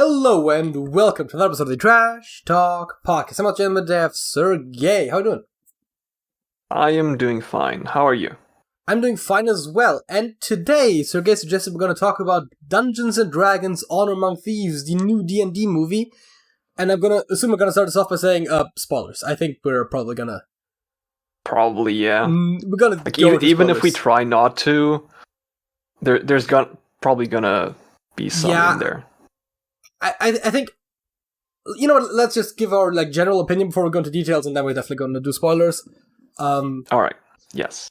Hello and welcome to another episode of the Trash Talk Podcast. I'm out with Dev Sergej. How you doing? I am doing fine. How are you? I'm doing fine as well. And today, Sergej suggested we're going to talk about Dungeons & Dragons Honor Among Thieves, the new D&D movie. And I'm going to assume we're going to start this off by saying, spoilers. I think we're probably going to... Probably, yeah. We're going to like go even if we try not to, there's probably gonna be some in there. I think, you know what, let's just give our general opinion before we go into details, and then we're definitely going to do spoilers. Alright, yes.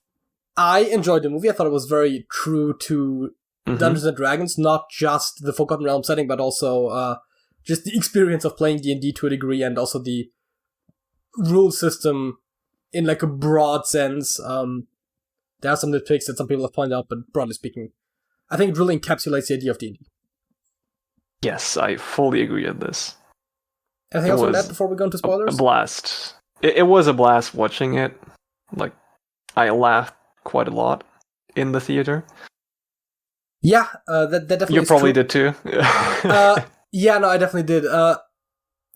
I enjoyed the movie. I thought it was very true to Dungeons & Dragons, not just the Forgotten Realm setting, but also just the experience of playing D&D to a degree, and also the rule system in a broad sense. There are some nitpicks that some people have pointed out, but broadly speaking, I think it really encapsulates the idea of D&D. Yes, I fully agree with this. Anything else on that before we go into spoilers? A blast. It was a blast watching it. I laughed quite a lot in the theater. Yeah, that definitely You is probably true. did too. Yeah, no, I definitely did. I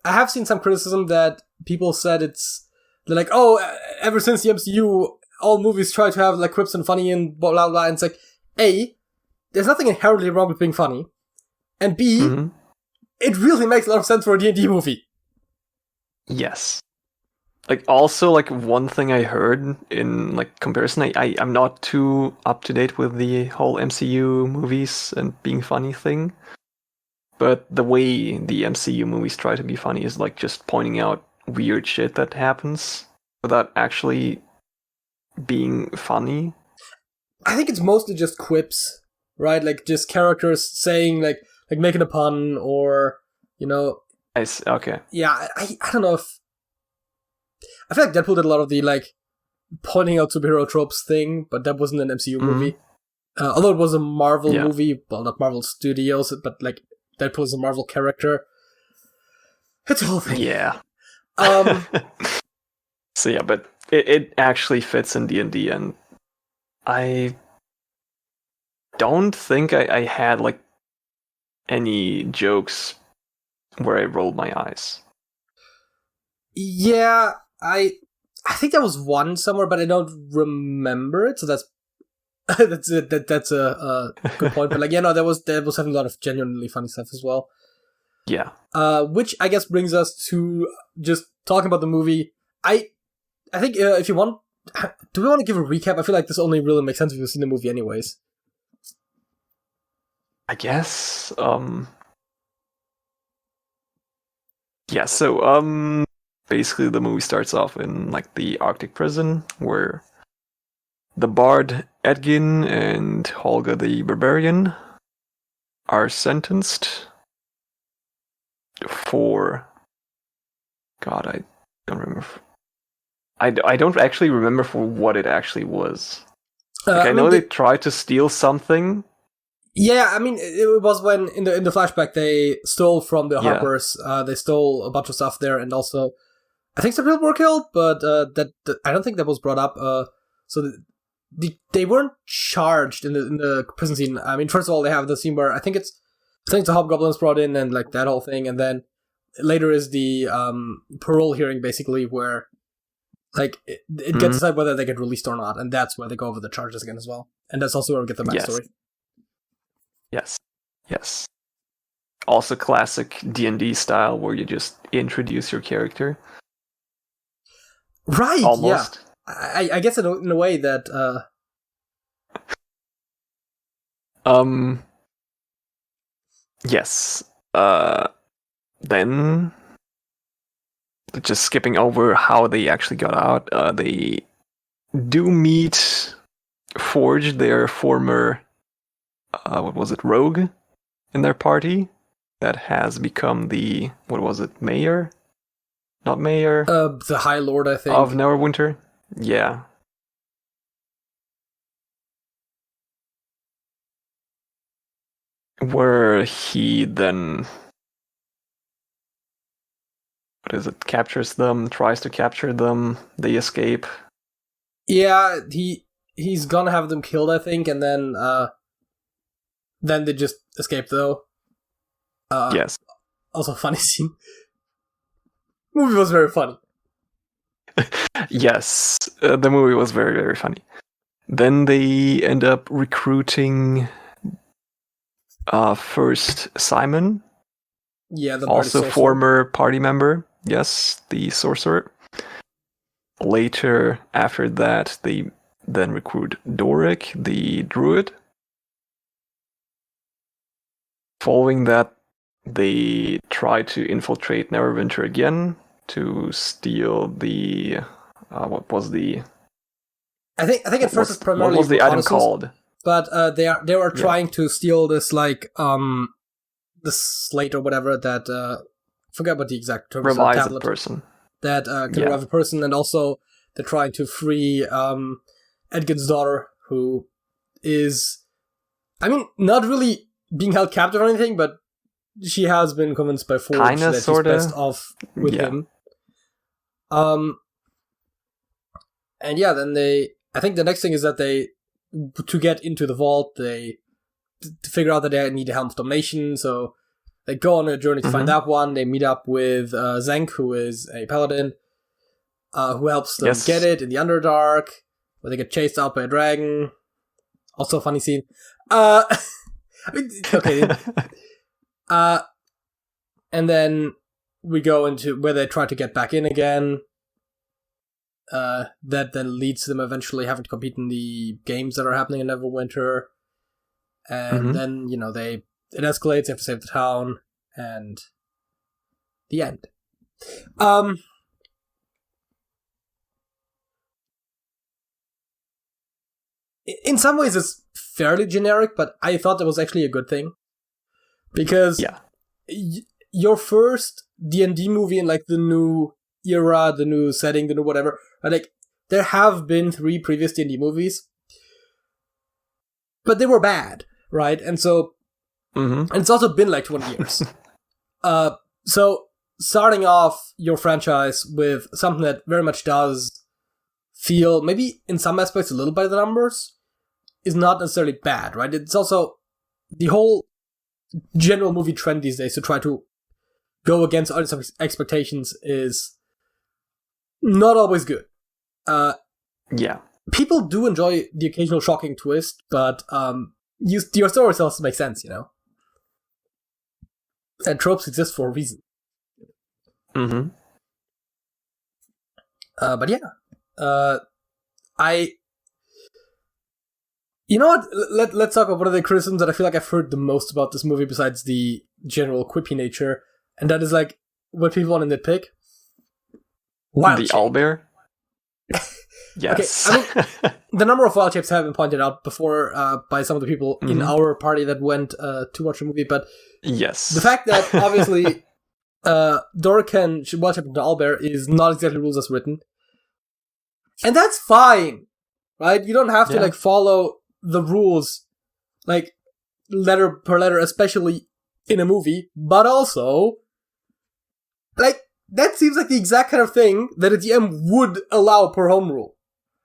have seen some criticism that people said they're like, oh, ever since the MCU, all movies try to have quips and funny and blah blah blah. And it's like, A, there's nothing inherently wrong with being funny, and B, it really makes a lot of sense for a D&D movie. Yes. Also, one thing I heard in, comparison, I'm not too up-to-date with the whole MCU movies and being funny thing, but the way the MCU movies try to be funny is, just pointing out weird shit that happens without actually being funny. I think it's mostly just quips, right? Just characters saying, making a pun, or, Okay. Yeah, I don't know if... I feel like Deadpool did a lot of the, pointing out superhero tropes thing, but that wasn't an MCU movie. Although it was a Marvel movie, well, not Marvel Studios, but, Deadpool is a Marvel character. It's a whole thing. Yeah. So yeah, but it actually fits in D&D, and I don't think I had, any jokes where I rolled my eyes. Yeah, I think there was one somewhere, but I don't remember it. So that's that's a good point. But there was having a lot of genuinely funny stuff as well. Yeah. Which I guess brings us to just talking about the movie. I think if you want, do we want to give a recap? I feel like this only really makes sense if you've seen the movie, anyways. I guess. Yeah. So basically, the movie starts off in the Arctic prison where the bard Edgin and Holga the Barbarian are sentenced for... God, I don't remember. I don't actually remember for what it actually was. I know they tried to steal something. Yeah, I mean, it was when in the flashback they stole from the Harpers. They stole a bunch of stuff there, and also I think some people were killed, but that I don't think that was brought up. So they weren't charged in the prison scene. I mean, first of all, they have the scene where I think the hobgoblins brought in and that whole thing, and then later is the parole hearing, basically, where it gets decided whether they get released or not, and that's where they go over the charges again as well, and that's also where we get the backstory. Yes. Also classic D&D style where you just introduce your character. Right, almost. Yeah. I guess in a way that... Yes. Then... Just skipping over how they actually got out, they do meet Forge, their former... rogue in their party that has become the... mayor? Not mayor? The High Lord, I think. Of Neverwinter? Yeah. Where he then... captures them, tries to capture them, they escape. Yeah, he's gonna have them killed, I think, and then they just escape, though. Yes. Also a funny scene. Movie was very funny. Yes, the movie was very, very funny. Then they end up recruiting first Simon. Yeah, the also former party member. Yes, the sorcerer. Later, after that, they then recruit Doric, the druid. Following that, they try to infiltrate Neverwinter again to steal the what was the? I think at first it's primarily what was the item called? But they were trying to steal this like the slate or whatever that I forgot what the exact term is. Revives a person. That can revive a person, and also they're trying to free Edgin's daughter, who is, I mean, not really being held captive or anything, but she has been convinced by Forge that she's best off with him. And yeah, then I think the next thing is that to get into the vault, to figure out that they need a Helm of Domination, so they go on a journey to find that one. They meet up with Zenk, who is a paladin, who helps them get it in the Underdark, where they get chased out by a dragon. Also a funny scene. Okay. And then we go into where they try to get back in again. That then leads to them eventually having to compete in the games that are happening in Neverwinter. And then, it escalates, they have to save the town, and the end. In some ways it's fairly generic, but I thought that was actually a good thing. Because your first D&D movie in like the new era, the new setting, the new whatever, like there have been 3 previous D&D movies, but they were bad, right? And so and it's also been like 20 years. So starting off your franchise with something that very much does feel, maybe in some aspects a little by the numbers, is not necessarily bad, right? It's also the whole general movie trend these days to try to go against audience expectations is not always good. People do enjoy the occasional shocking twist, but your story still has to make sense, And tropes exist for a reason. But yeah, you know what? Let's talk about one of the criticisms that I feel like I've heard the most about this movie, besides the general quippy nature, and that is like what people want to nitpick. Wild the owlbear. Yes. Okay, I mean, the number of wild shapes have been pointed out before by some of the people in our party that went to watch the movie, but the fact that obviously Doric can wild shape into owlbear is not exactly rules as written, and that's fine, right? You don't have to like follow the rules like letter per letter, especially in a movie, but also like that seems like the exact kind of thing that a DM would allow per home rule.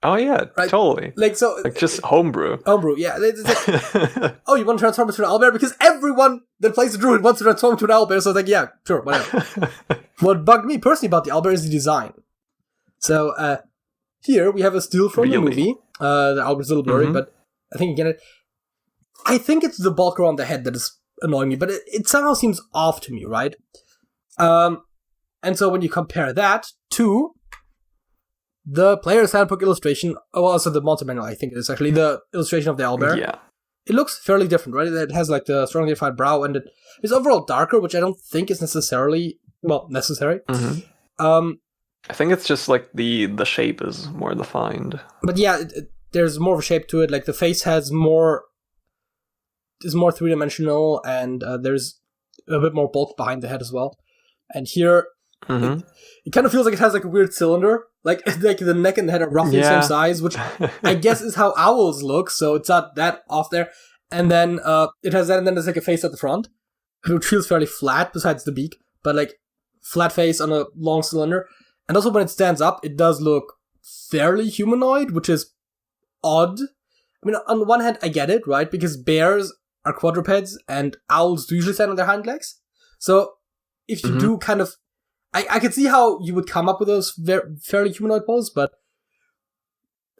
Oh yeah, right? Totally. Like just homebrew. Homebrew, yeah. It's like, oh, you want to transform into an owlbear? Because everyone that plays the druid wants to transform into an owlbear, so it's like, yeah, sure, whatever. What bugged me personally about the owlbear is the design. So here we have a still from the movie. The owlbear's a little blurry, but I think you get it. I think it's the bulk around the head that is annoying me, but it somehow seems off to me, right? And so when you compare that to the player's handbook illustration, also the monster manual, I think it is actually the illustration of the owlbear. It looks fairly different, right? It has like the strongly defined brow, and it's overall darker, which I don't think is necessary. I think it's just like the shape is more defined. But yeah, there's more of a shape to it. Like the face is more 3-dimensional, and there's a bit more bulk behind the head as well. And here, it kind of feels like it has like a weird cylinder. Like the neck and the head are roughly the same size, which I guess is how owls look, so it's not that off there. And then it has that, and then there's like a face at the front, which feels fairly flat besides the beak, but like flat face on a long cylinder. And also when it stands up, it does look fairly humanoid, which is odd. I mean, on the one hand, I get it, right? Because bears are quadrupeds, and owls do usually stand on their hind legs. So if you do kind of... I could see how you would come up with those fairly humanoid poses, but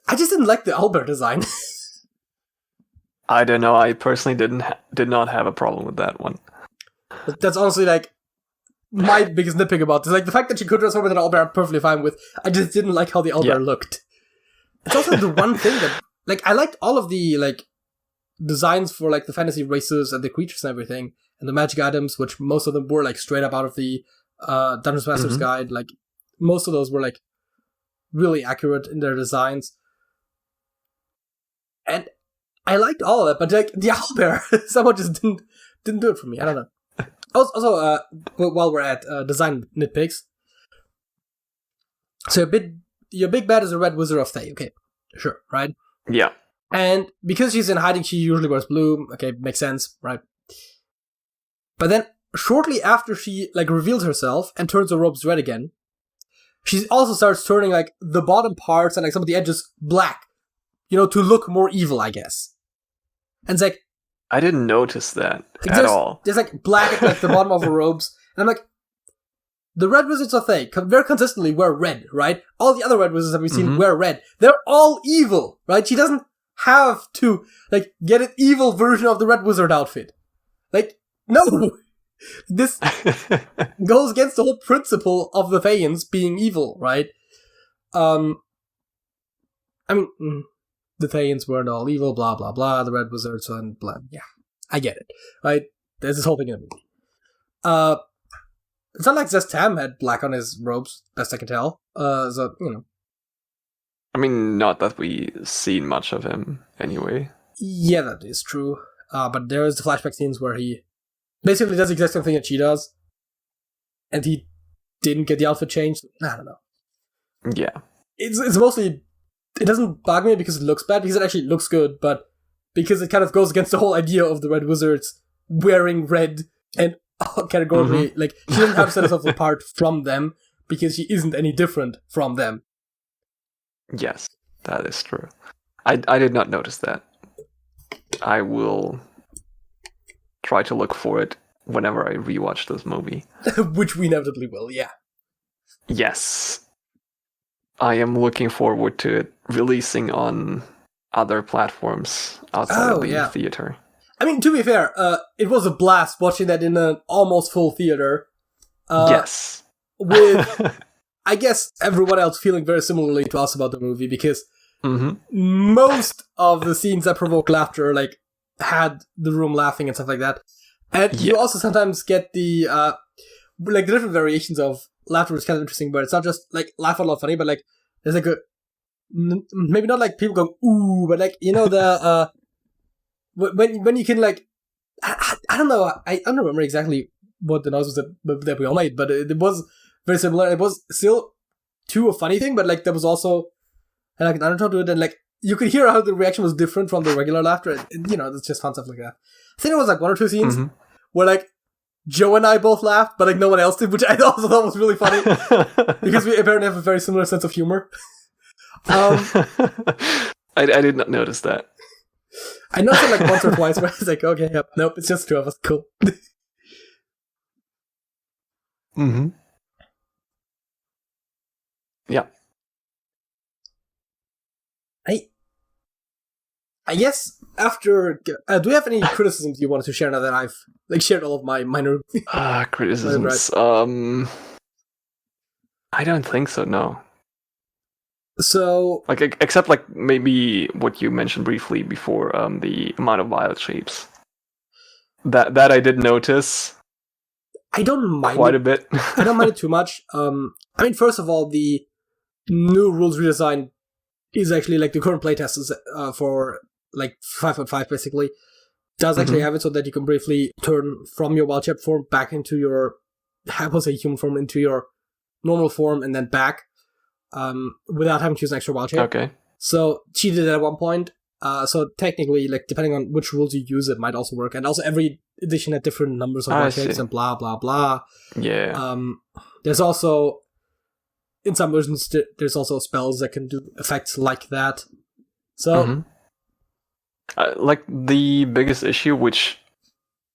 I just didn't like the owlbear design. I don't know. I personally did not have a problem with that one. That's honestly like my biggest nitpick about this. Like the fact that she could transform into an owlbear, I'm perfectly fine with. I just didn't like how the owlbear looked. It's also the one thing that, like, I liked all of the like designs for like the fantasy races and the creatures and everything, and the magic items, which most of them were like straight up out of the Dungeons Master's Guide. Like most of those were like really accurate in their designs, and I liked all of that. But like the owlbear, somehow just didn't do it for me. I don't know. Also, while we're at design nitpicks, so your big bad is a red wizard of Thay. Okay, sure, right? Yeah. And because she's in hiding, she usually wears blue. Okay, makes sense, right? But then, shortly after she like reveals herself and turns her robes red again, she also starts turning like the bottom parts and like some of the edges black, to look more evil, I guess. And it's like, I didn't notice that at all. There's like black at like the bottom of her robes, and I'm like, the red wizards of Thay very consistently wear red, right? All the other red wizards that we've seen wear red. They're all evil, right? She doesn't have to like get an evil version of the red wizard outfit. Like, no! This goes against the whole principle of the Thayans being evil, right? I mean, the Thayans weren't all evil, blah, blah, blah, the red wizards and blah. Yeah, I get it, right? There's this whole thing in the movie. It's not like Zestam had black on his robes, best I can tell. I mean, not that we've seen much of him, anyway. Yeah, that is true. But there is the flashback scenes where he basically does the exact same thing that she does, and he didn't get the outfit changed. I don't know. Yeah. It's mostly... It doesn't bug me because it looks bad, because it actually looks good, but because it kind of goes against the whole idea of the red wizards wearing red and categorically, like, she doesn't have to set herself apart from them because she isn't any different from them. Yes, that is true. I did not notice that. I will try to look for it whenever I rewatch this movie. Which we inevitably will, yeah. Yes. I am looking forward to it releasing on other platforms outside of the theater. I mean, to be fair, it was a blast watching that in an almost full theater. Yes. With, I guess, everyone else feeling very similarly to us about the movie, because most of the scenes that provoke laughter, like, had the room laughing and stuff like that. And you also sometimes get the, like, the different variations of laughter is kind of interesting, but it's not just, like, laugh out loud funny, but, like, there's, like, maybe not, like, people going, ooh, but, like, the, when you can, like, I don't know, I don't remember exactly what the noise was that we all made, but it was very similar. It was still a funny thing, but, like, there was also, like, an undertone to it, and, like, you could hear how the reaction was different from the regular laughter, and it's just fun stuff like that. I think it was, like, one or two scenes where, like, Joe and I both laughed, but, like, no one else did, which I also thought was really funny, because we apparently have a very similar sense of humor. I did not notice that. I noticed it, like, once or twice, where I was like, okay, yep, nope, it's just two of us, cool. Yeah. I guess after... do we have any criticisms you wanted to share now that I've, like, shared all of my minor... criticisms? I don't think so, no. So... Like, except, like, maybe what you mentioned briefly before, the amount of violet shapes. That I did notice. I don't mind quite a bit. I don't mind it too much. I mean, first of all, the new rules redesign is actually, like, the current playtest is for, like, 5.5 basically. Does actually have it so that you can briefly turn from your wild shape form back into your, I will say human form, into your normal form and then back, without having to use an extra wild shape. Okay. So she did it at one point. So technically, like, depending on which rules you use, it might also work. And also every edition had different numbers of wild shapes and blah, blah, blah. Yeah. There's also, in some versions, there's also spells that can do effects like that. So... like, the biggest issue, which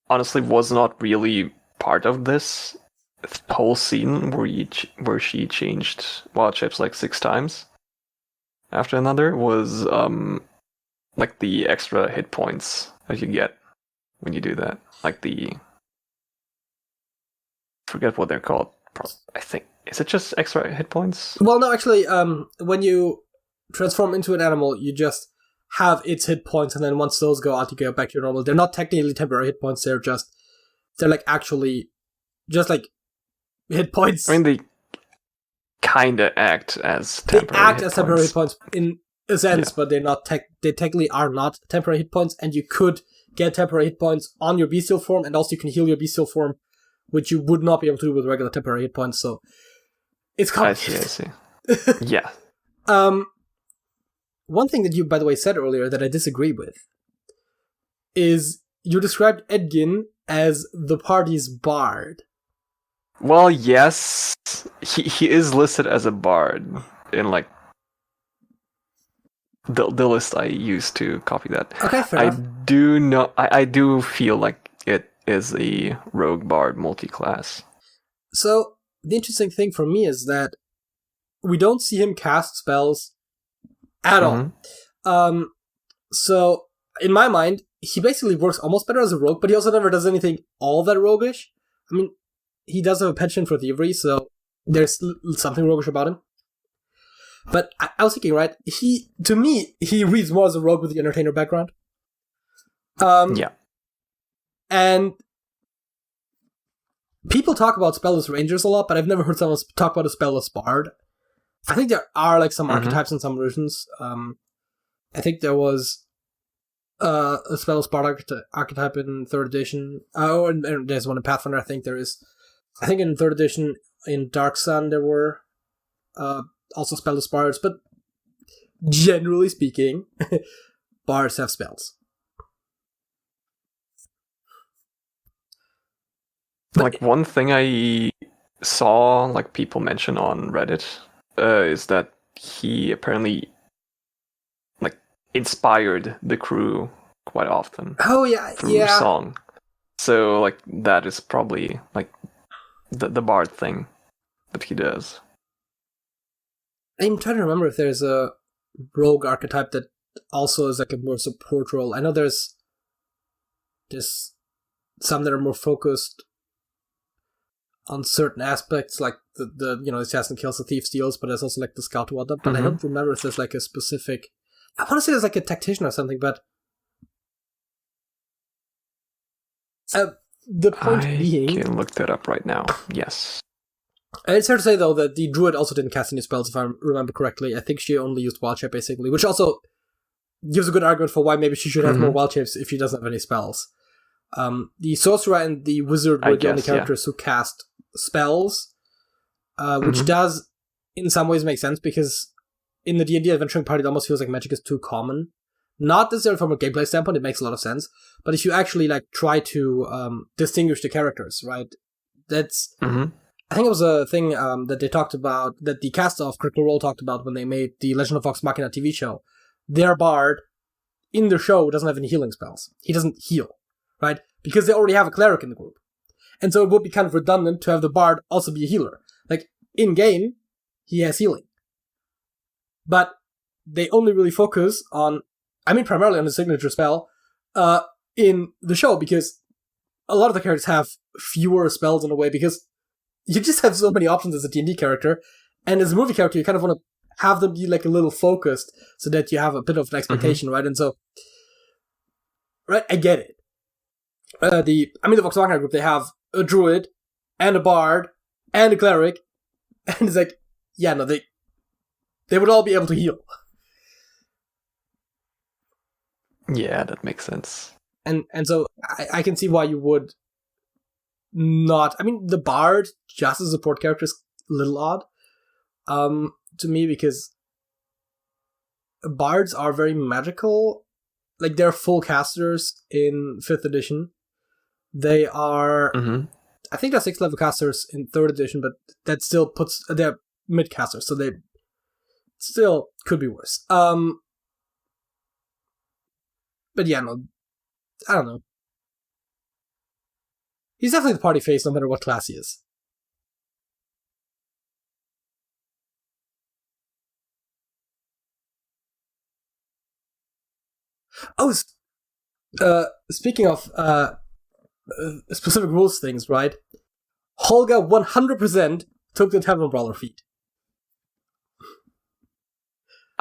honestly was not really part of this, whole scene where she changed wild shapes like 6 times after another was like the extra hit points that you get when you do that. Like forget what they're called. I think, is it just extra hit points? Well, no, actually, when you transform into an animal, you just have its hit points, and then once those go out, you go back to your normal. They're not technically temporary hit points. They're like actually just like hit points. I mean, they kind of act as temporary hit points in a sense, but they're not they technically are not temporary hit points, and you could get temporary hit points on your bestial form, and also you can heal your bestial form, which you would not be able to do with regular temporary hit points, so it's complicated. I see. Yeah. One thing that you, by the way, said earlier that I disagree with is you described Edgin as the party's bard. Well, yes, he is listed as a bard in like the list I used to copy that. Okay, fair enough. I do feel like it is a rogue bard multi-class. So the interesting thing for me is that we don't see him cast spells at all. So in my mind, he basically works almost better as a rogue, but he also never does anything all that roguish. I mean, he does have a penchant for thievery, so there's something roguish about him. But I was thinking, right, to me, he reads more as a rogue with the entertainer background. Yeah. And people talk about spellless rangers a lot, but I've never heard someone talk about a spellless bard. I think there are like some archetypes in some versions. I think there was a spellless bard archetype in 3rd edition. And there's one in Pathfinder, I think there is. I think in 3rd edition, in Dark Sun, there were also spellless bards, but generally speaking, bards have spells. Like, one thing I saw like people mention on Reddit is that he apparently like inspired the crew quite often. Oh yeah, through song. So like that is probably like the bard thing that he does. I'm trying to remember if there's a rogue archetype that also is like a more support role. I know there's some that are more focused on certain aspects, like the assassin kills, the thief steals, but there's also like the scout and whatnot. But I don't remember if there's like a specific. I want to say there's like a tactician or something, but the point being, I can look that up right now. Yes. It's fair to say, though, that the druid also didn't cast any spells, if I remember correctly. I think she only used wild shape, basically, which also gives a good argument for why maybe she should have more wild shapes if she doesn't have any spells. The sorcerer and the wizard were the only characters who cast spells, which does, in some ways, make sense, because in the D&D adventuring party, it almost feels like magic is too common. Not necessarily from a gameplay standpoint, it makes a lot of sense, but if you actually like try to distinguish the characters, right, that's... I think it was a thing that they talked about, that the cast of Critical Role talked about when they made the Legend of Vox Machina TV show. Their bard in the show doesn't have any healing spells. He doesn't heal, right? Because they already have a cleric in the group. And so it would be kind of redundant to have the bard also be a healer. Like, in-game, he has healing. But they only really focus on, primarily on the signature spell, in the show, because a lot of the characters have fewer spells in a way, because you just have so many options as a D&D character, and as a movie character, you kind of want to have them be like a little focused so that you have a bit of an expectation, right? And so, right, I get it. The Vox Machina group, they have a druid, and a bard, and a cleric, and it's like, yeah, no, they would all be able to heal. Yeah, that makes sense. And so, I can see why you would not... the bard, just as a support character, is a little odd to me, because bards are very magical. Like, they're full casters in 5th edition. They are... I think they're 6th level casters in 3rd edition, but that still puts... They're mid-casters, so they still could be worse. But yeah, no... I don't know. He's definitely the party face, no matter what class he is. Oh, speaking of specific rules things, right? Holga 100% took the Tavern Brawler feat.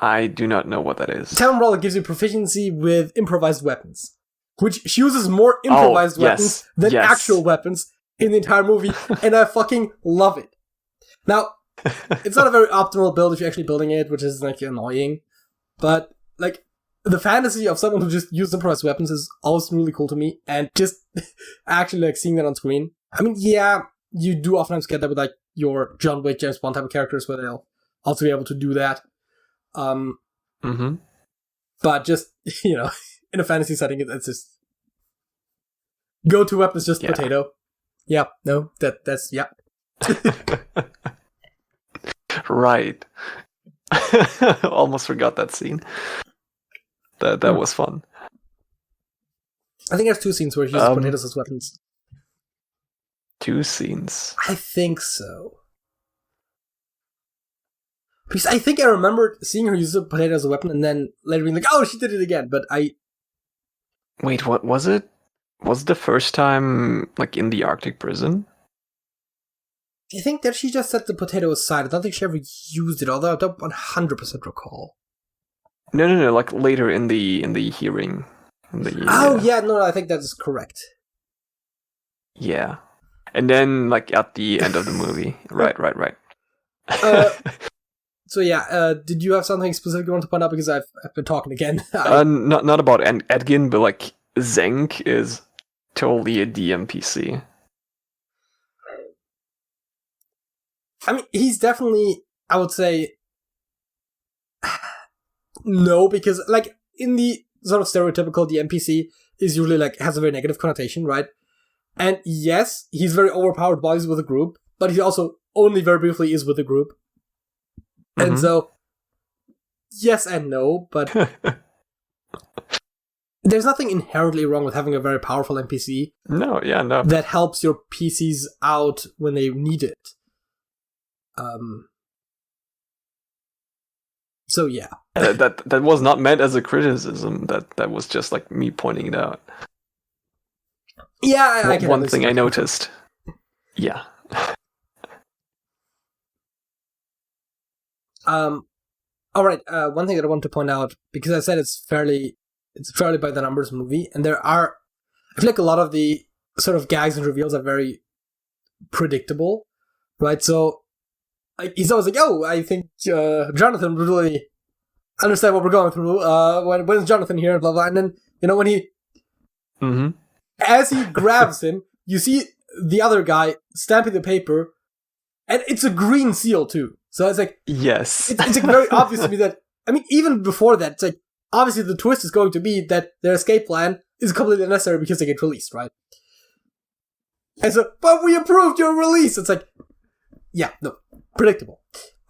I do not know what that is. Tavern Brawler gives you proficiency with improvised weapons, which she uses more improvised weapons than actual weapons in the entire movie, and I fucking love it. Now, it's not a very optimal build if you're actually building it, which is like annoying, but like the fantasy of someone who just uses improvised weapons is always really cool to me, and just actually like seeing that on screen. I mean, yeah, you do oftentimes get that with like your John Wick, James Bond type of characters where they'll also be able to do that. But just, you know, in a fantasy setting, it's just go-to weapon is just potato. Yeah, no, that's yeah. Right. Almost forgot that scene. That was fun. I think there's 2 scenes where he uses potatoes as weapons. 2 scenes? I think so. Because I think I remember seeing her use a potato as a weapon and then later being like, oh, she did it again, but I... Wait, what was it? Was it the first time, like, in the Arctic prison? I think that she just set the potato aside. I don't think she ever used it, although I don't 100% recall. No, like, later in the hearing. No, I think that is correct. Yeah. And then, like, at the end of the movie. Right. So yeah, did you have something specific you want to point out? Because I've been talking again. Not about Edgin, but like Zenk is totally a DMPC. I mean, he's definitely, I would say, no, because like in the sort of stereotypical DMPC is usually like has a very negative connotation, right? And yes, he's very overpowered while he's with a group, but he also only very briefly is with a group. And so, yes and no, but there's nothing inherently wrong with having a very powerful NPC. No. That helps your PCs out when they need it. So yeah. that was not meant as a criticism. That was just like me pointing it out. Yeah, I can one thing I noticed. Yeah. All right. One thing that I want to point out, because I said it's fairly by the numbers movie, and I feel like a lot of the sort of gags and reveals are very predictable, right? So, like, he's always like, "Oh, I think Jonathan would really understand what we're going through. When is Jonathan here?" Blah blah. And then when he, as he grabs him, you see the other guy stamping the paper, and it's a green seal too. So it's like, yes, it's like very obvious to me that, I mean, even before that, it's like, obviously the twist is going to be that their escape plan is completely unnecessary because they get released, right? And so, but we approved your release! It's like, yeah, no, predictable.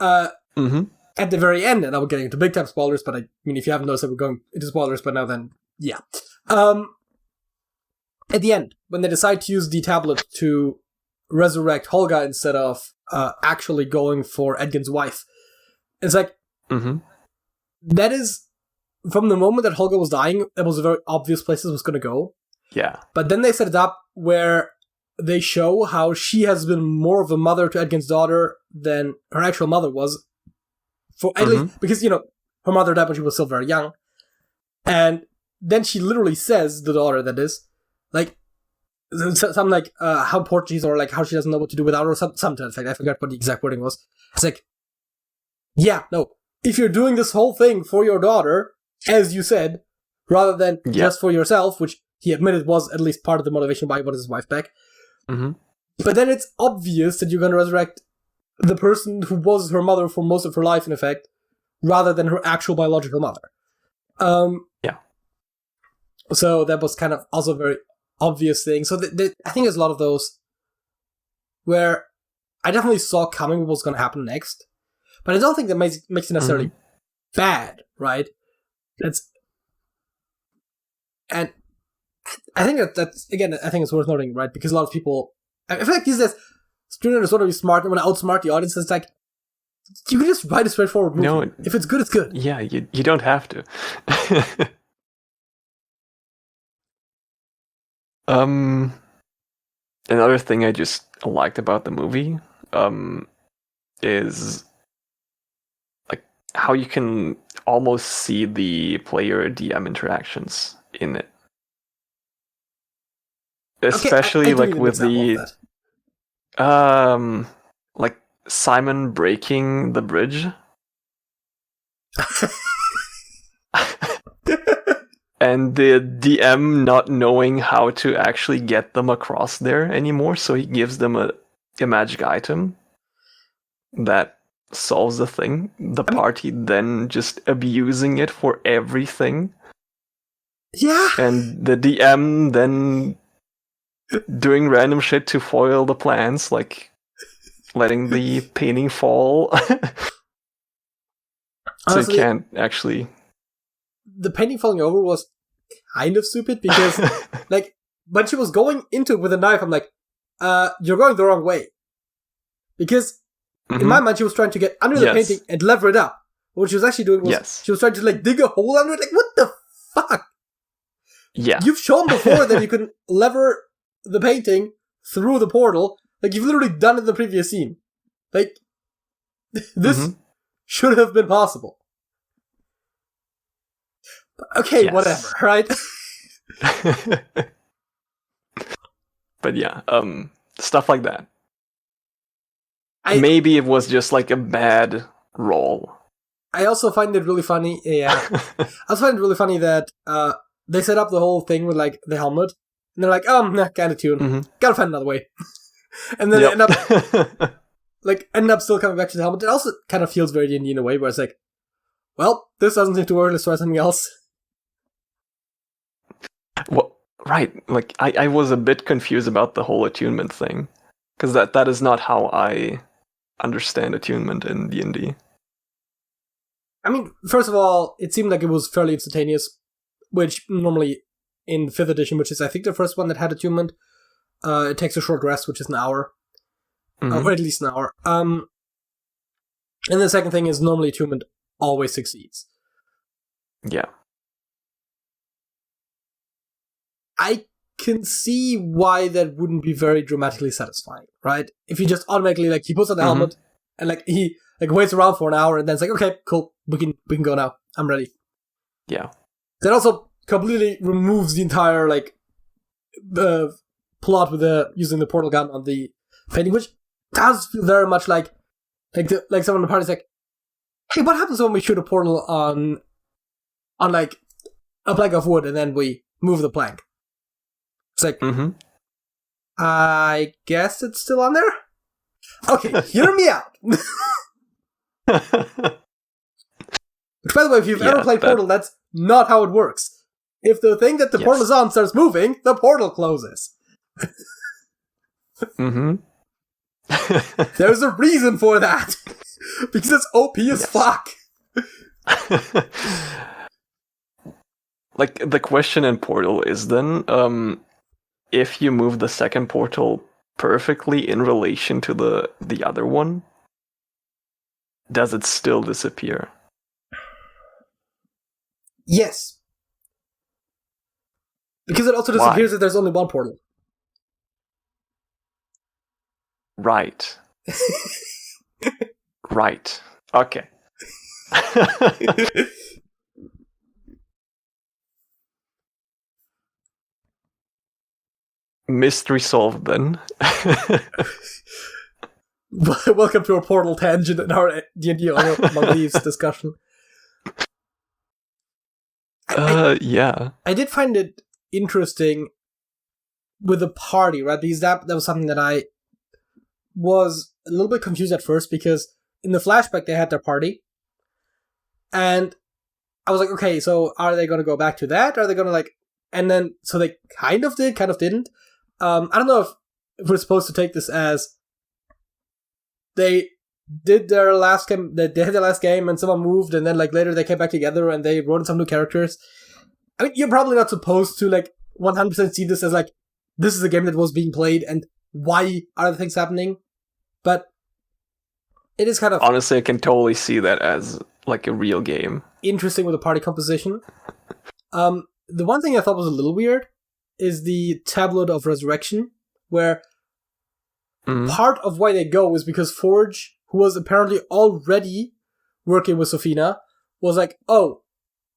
At the very end, and I will get into big time spoilers, but I mean, if you haven't noticed that we're going into spoilers by now, then yeah. At the end, when they decide to use the tablet to resurrect Holga instead of actually going for Edgin's wife, it's like, that is, from the moment that Holga was dying, that was a very obvious place this was going to go. Yeah. But then they set it up where they show how she has been more of a mother to Edgin's daughter than her actual mother was. For at least, because, her mother died when she was still very young. And then she literally says, the daughter that is, like, something like how important she is, or like how she doesn't know what to do without her, or something to that effect. I forgot what the exact wording was. It's like, yeah, no, if you're doing this whole thing for your daughter, as you said, rather than just for yourself, which he admitted was at least part of the motivation why he wanted his wife back. But then it's obvious that you're going to resurrect the person who was her mother for most of her life, in effect, rather than her actual biological mother. Yeah. So that was kind of also a very obvious thing. So I think there's a lot of those where I definitely saw coming what was going to happen next, but I don't think that makes it necessarily bad, right? And I think that's again, I think it's worth noting, right? Because a lot of people, I feel like these days, screenwriters want to be smart and want to outsmart the audience. It's like, you can just write a straightforward movie. No, if it's good, it's good. Yeah, you don't have to. Another thing I just liked about the movie is like how you can almost see the player DM interactions in it. Especially okay, like with the like Simon breaking the bridge. And the DM not knowing how to actually get them across there anymore, so he gives them a magic item that solves the thing. The party then just abusing it for everything. Yeah. And the DM then doing random shit to foil the plans, like letting the painting fall. Honestly, so you can't actually... The painting falling over was kind of stupid because, like, when she was going into it with a knife, I'm like, you're going the wrong way. Because in my mind, she was trying to get under the painting and lever it up. What she was actually doing was she was trying to, like, dig a hole under it. Like, what the fuck? Yeah. You've shown before that you can lever the painting through the portal. Like, you've literally done it in the previous scene. Like, this should have been possible. Okay, whatever, right? But yeah, stuff like that. Maybe it was just like a bad roll. I also find it really funny. Yeah, I also find it really funny that they set up the whole thing with like the helmet, and they're like, nah, kind of tune. Gotta find another way. And then they end up still coming back to the helmet. It also kind of feels very D&D in a way, where it's like, well, this doesn't seem to work. Let's try something else. Well, right. Like, I was a bit confused about the whole attunement thing. Because that is not how I understand attunement in D&D. I mean, first of all, it seemed like it was fairly instantaneous, which normally in 5th edition, which is I think the first one that had attunement, it takes a short rest, which is an hour. Or at least an hour. And the second thing is normally attunement always succeeds. Yeah. I can see why that wouldn't be very dramatically satisfying, right? If you just automatically, like, he puts on the helmet and like he like waits around for an hour and then it's like, okay, cool, we can go now. I'm ready. Yeah. That also completely removes the entire like plot with using the portal gun on the painting, which does feel very much like someone in the party's like, hey, what happens when we shoot a portal on like a plank of wood and then we move the plank? It's like, I guess it's still on there? Okay, hear me out. Which, by the way, if you've ever played Portal, that's not how it works. If the thing that the portal is on starts moving, the portal closes. There's a reason for that. Because it's OP as fuck. Like, the question in Portal is then, if you move the second portal perfectly in relation to the other one, does it still disappear? Yes. Because it also disappears if there's only one portal. Right. Right. Okay. Mystery solved then. Welcome to a Portal tangent in our D&D Among Thieves discussion. Yeah. I did find it interesting with the party, right? Because that was something that I was a little bit confused at first, because in the flashback they had their party, and I was like, okay, so are they going to go back to that? Are they going to like... And then, so they kind of did, kind of didn't. I don't know if we're supposed to take this as they did their last game, they had their last game and someone moved, and then like later they came back together and they wrote in some new characters. I mean, you're probably not supposed to like 100% see this as like, this is a game that was being played and why are the things happening? But it is kind of... Honestly, I can totally see that as like a real game. Interesting with the party composition. The one thing I thought was a little weird is the Tablet of Resurrection, where part of why they go is because Forge, who was apparently already working with Sofina, was like, oh,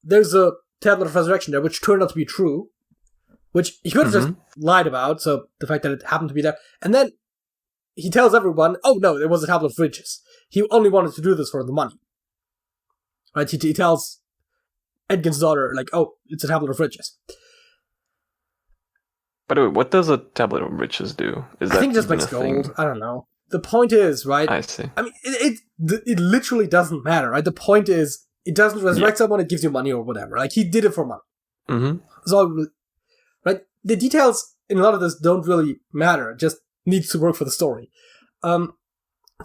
there's a Tablet of Resurrection there, which turned out to be true, which he could have just lied about, so the fact that it happened to be there. And then he tells everyone, oh no, it was a Tablet of Riches. He only wanted to do this for the money. Right? He tells Edgin's daughter, like, oh, it's a Tablet of Riches. By the way, what does a Tablet of Riches do? I think it just makes gold. I don't know. The point is, right? I see. I mean, it literally doesn't matter, right? The point is, it doesn't resurrect someone, it gives you money or whatever. Like, he did it for money. Mm-hmm. So, right? The details in a lot of this don't really matter. It just needs to work for the story. So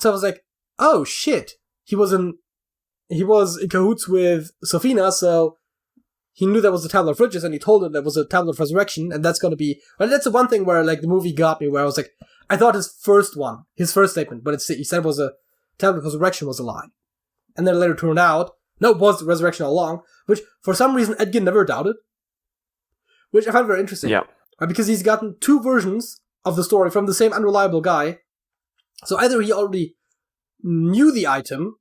I was like, oh shit. He was in cahoots with Sofina, so he knew that was a Tablet of Riches, and he told him that was a Tablet of Resurrection, and that's gonna be... Well, that's the one thing where, like, the movie got me, where I was like, I thought his first statement, but he said it was a Tablet of Resurrection was a lie. And then later turned out, no, it was the Resurrection all along, which, for some reason, Edgin never doubted. Which I found very interesting. Yeah. Because he's gotten two versions of the story from the same unreliable guy. So either he already knew the item,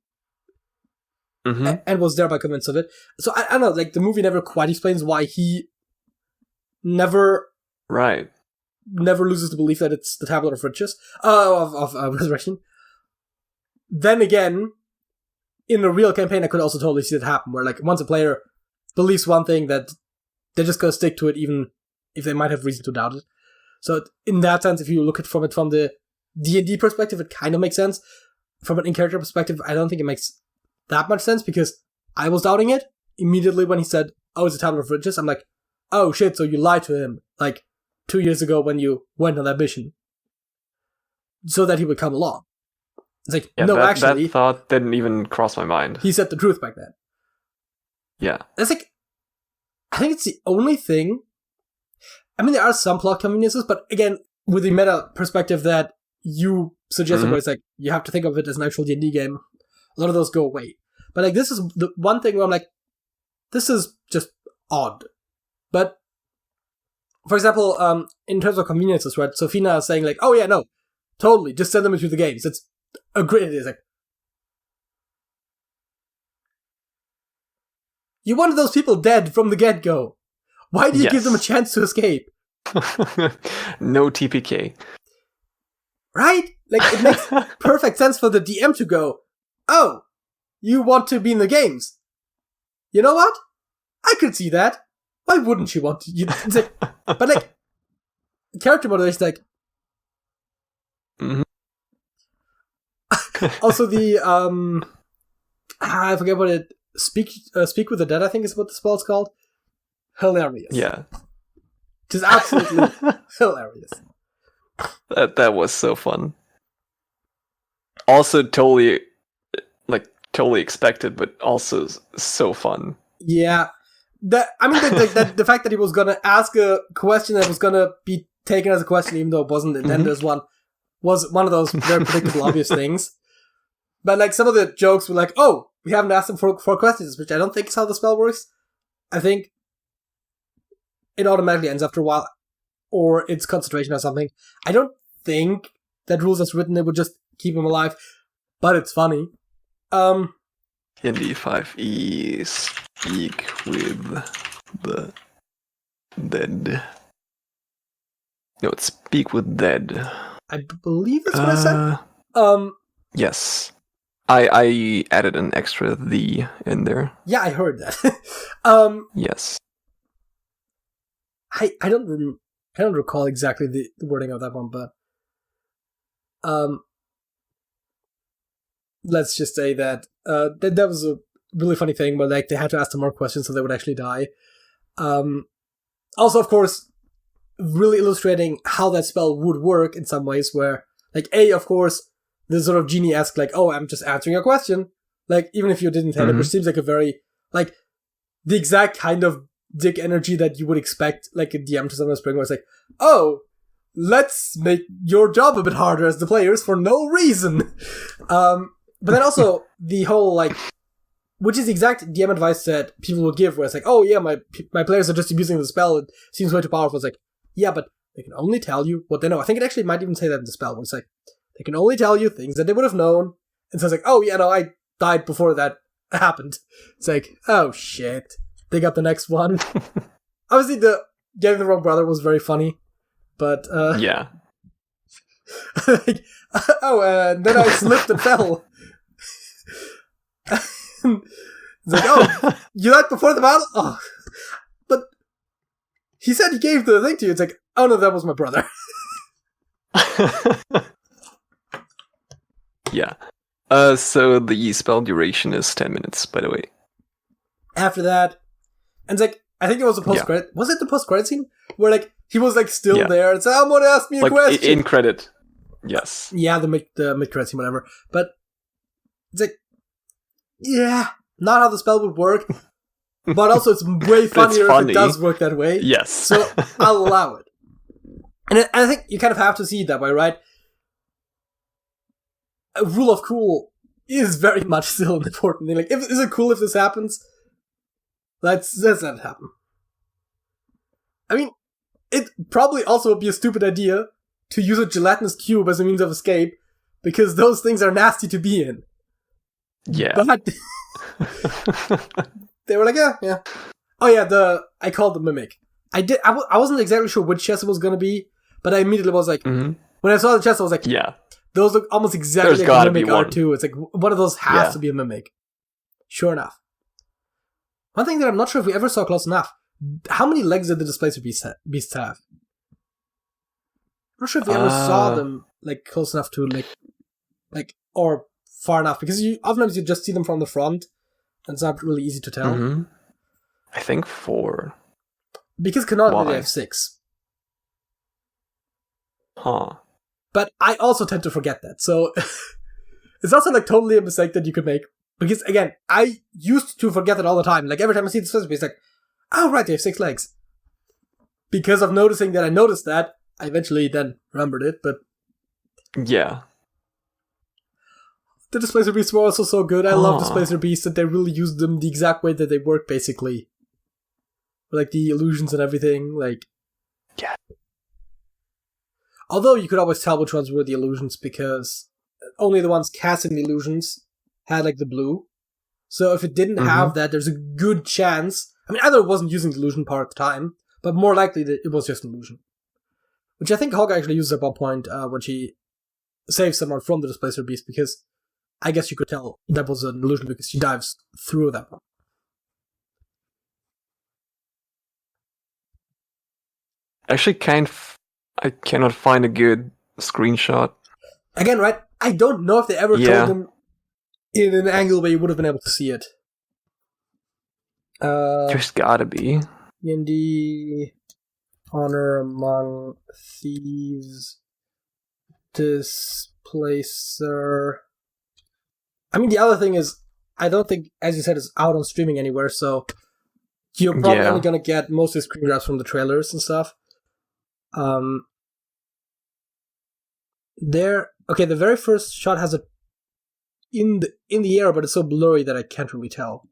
and was thereby convinced of it. So I don't know, like, the movie never quite explains why he never loses the belief that it's the Tablet of Riches, of Resurrection. Then again, in a real campaign, I could also totally see that happen, where, like, once a player believes one thing, that they're just gonna stick to it, even if they might have reason to doubt it. So in that sense, if you look at it from the D&D perspective, it kind of makes sense. From an in-character perspective, I don't think it makes that much sense, because I was doubting it immediately when he said, oh, it's a Tablet of Riches. I'm like, oh shit, so you lied to him, like, 2 years ago when you went on that mission, so that he would come along. It's like, actually... That thought didn't even cross my mind. He said the truth back then. Yeah. It's like, I think it's the only thing... I mean, there are some plot conveniences, but again, with the meta perspective that you suggested, where it's like, you have to think of it as an actual D&D game, a lot of those go away. But, like, this is the one thing where I'm like, this is just odd. But, for example, in terms of conveniences, right, Sofina is saying, like, oh yeah, no, totally, just send them into the games. It's a great idea. It's like, you wanted those people dead from the get-go. Why do you give them a chance to escape? No TPK. Right? Like, it makes perfect sense for the DM to go, oh, you want to be in the games. You know what? I could see that. Why wouldn't you want to? It's like, but, like, character motivation, like... Also, the, I forget what it... Speak with the Dead, I think is what the spell's called. Hilarious. Yeah. Just absolutely hilarious. That was so fun. Also totally expected, but also so fun. Yeah. The fact that he was gonna ask a question that was gonna be taken as a question, even though it wasn't intended as one, was one of those very predictable, obvious things. But, like, some of the jokes were like, oh, we haven't asked him for questions, which I don't think is how the spell works. I think it automatically ends after a while, or it's concentration or something. I don't think that rules as written, it would just keep him alive, but it's funny. In D5E, speak with the dead. No, it's speak with dead. I believe that's what I said. Yes. I added an extra "the" in there. Yeah, I heard that. Yes. I don't recall exactly the wording of that one, but let's just say that that was a really funny thing, but, like, they had to ask them more questions so they would actually die. Also, of course, really illustrating how that spell would work in some ways, where, like, of course, the sort of genie-esque, like, oh, I'm just answering a question, like, even if you didn't have it, which seems like a very, like, the exact kind of dick energy that you would expect, like, a DM to sometimes bring, where it's like, oh, let's make your job a bit harder as the players for no reason. But then also, the whole, like, which is the exact DM advice that people will give, where it's like, oh yeah, my players are just abusing the spell, it seems way too powerful. It's like, yeah, but they can only tell you what they know. I think it actually might even say that in the spell, where it's like, they can only tell you things that they would have known. And so it's like, oh, yeah, no, I died before that happened. It's like, oh, shit. They got the next one. Obviously, the getting the wrong brother was very funny, but... yeah. like, and then I slipped and fell. It's like, oh, you died before the battle? Oh. But he said he gave the thing to you. It's like, oh no, that was my brother. Yeah. So the spell duration is 10 minutes, by the way. After that, and it's like, I think it was a post-credit. Was it the post-credit scene? Where, like, he was, like, still there and said, someone asked me a question. In credit. Yes. Yeah, the mid-credit scene, whatever. But it's like, yeah, not how the spell would work. But also, it's way funnier if it does work that way. Yes. So, I'll allow it. And I think you kind of have to see it that way, right? A rule of cool is very much still an important thing. Like, is it cool if this happens? Let's let it happen. I mean, it probably also would be a stupid idea to use a gelatinous cube as a means of escape, because those things are nasty to be in. Yeah. But they were like, yeah. Oh yeah, I called the mimic. I wasn't exactly sure which chest it was going to be, but I immediately was like, when I saw the chest, I was like, yeah, those look almost exactly like a mimic are too. It's like, one of those has to be a mimic. Sure enough. One thing that I'm not sure if we ever saw close enough, how many legs did the Displacer Beasts have? I'm not sure if we ever saw them, like, close enough to, like, or far enough, because oftentimes you just see them from the front, and it's not really easy to tell. Mm-hmm. I think 4. Because canonically they have 6. Huh. But I also tend to forget that, so it's also, like, totally a mistake that you could make. Because, again, I used to forget it all the time. Like, every time I see the Displacer Beast, it's like, oh, right, they have 6 legs. Because of noticing that I noticed that, I eventually then remembered it, but... Yeah. The Displacer Beasts were also so good. I love Displacer Beasts, that they really used them the exact way that they work, basically. Like, the illusions and everything, like... Yeah. Although you could always tell which ones were the illusions, because only the ones casting the illusions had, like, the blue. So if it didn't have that, there's a good chance... I mean, either it wasn't using the illusion part at the time, but more likely that it was just an illusion. Which I think Hulk actually uses at one point when she saves someone from the Displacer Beast, because I guess you could tell that was an illusion because she dives through that one. Actually, I cannot find a good screenshot. Again, right? I don't know if they ever told them in an angle where you would have been able to see it. There's gotta be. D&D Honor Among Thieves Displacer. I mean, the other thing is, I don't think, as you said, it's out on streaming anywhere, so you're probably only going to get most of the screen grabs from the trailers and stuff. The very first shot has it in the air, but it's so blurry that I can't really tell.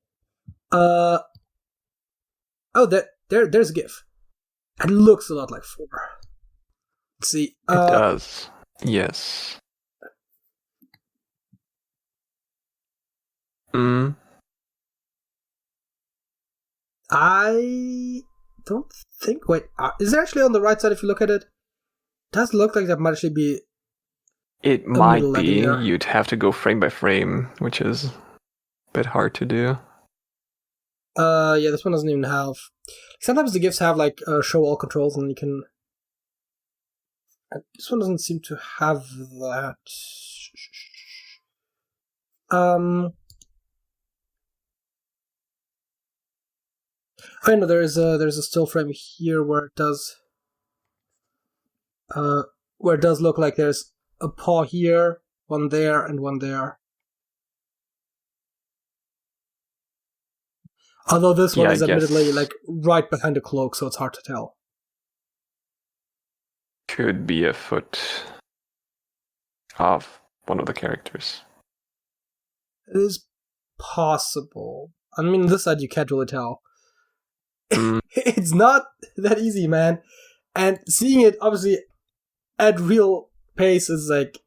There's a GIF. It looks a lot like 4. Let's see. It does. Yes. I don't think... Wait, is it actually on the right side if you look at it? It does look like that might actually be... It might be. You'd have to go frame by frame, which is a bit hard to do. Yeah, this one doesn't even have... Sometimes the GIFs have, like, show all controls, and you can... This one doesn't seem to have that. I know there's a still frame here where it does look like there's a paw here, one there, and one there. Although this one is admittedly like right behind the cloak, so it's hard to tell. Could be a foot of one of the characters. It is possible. I mean, this side you can't really tell. It's not that easy, man. And seeing it, obviously, at real pace is like...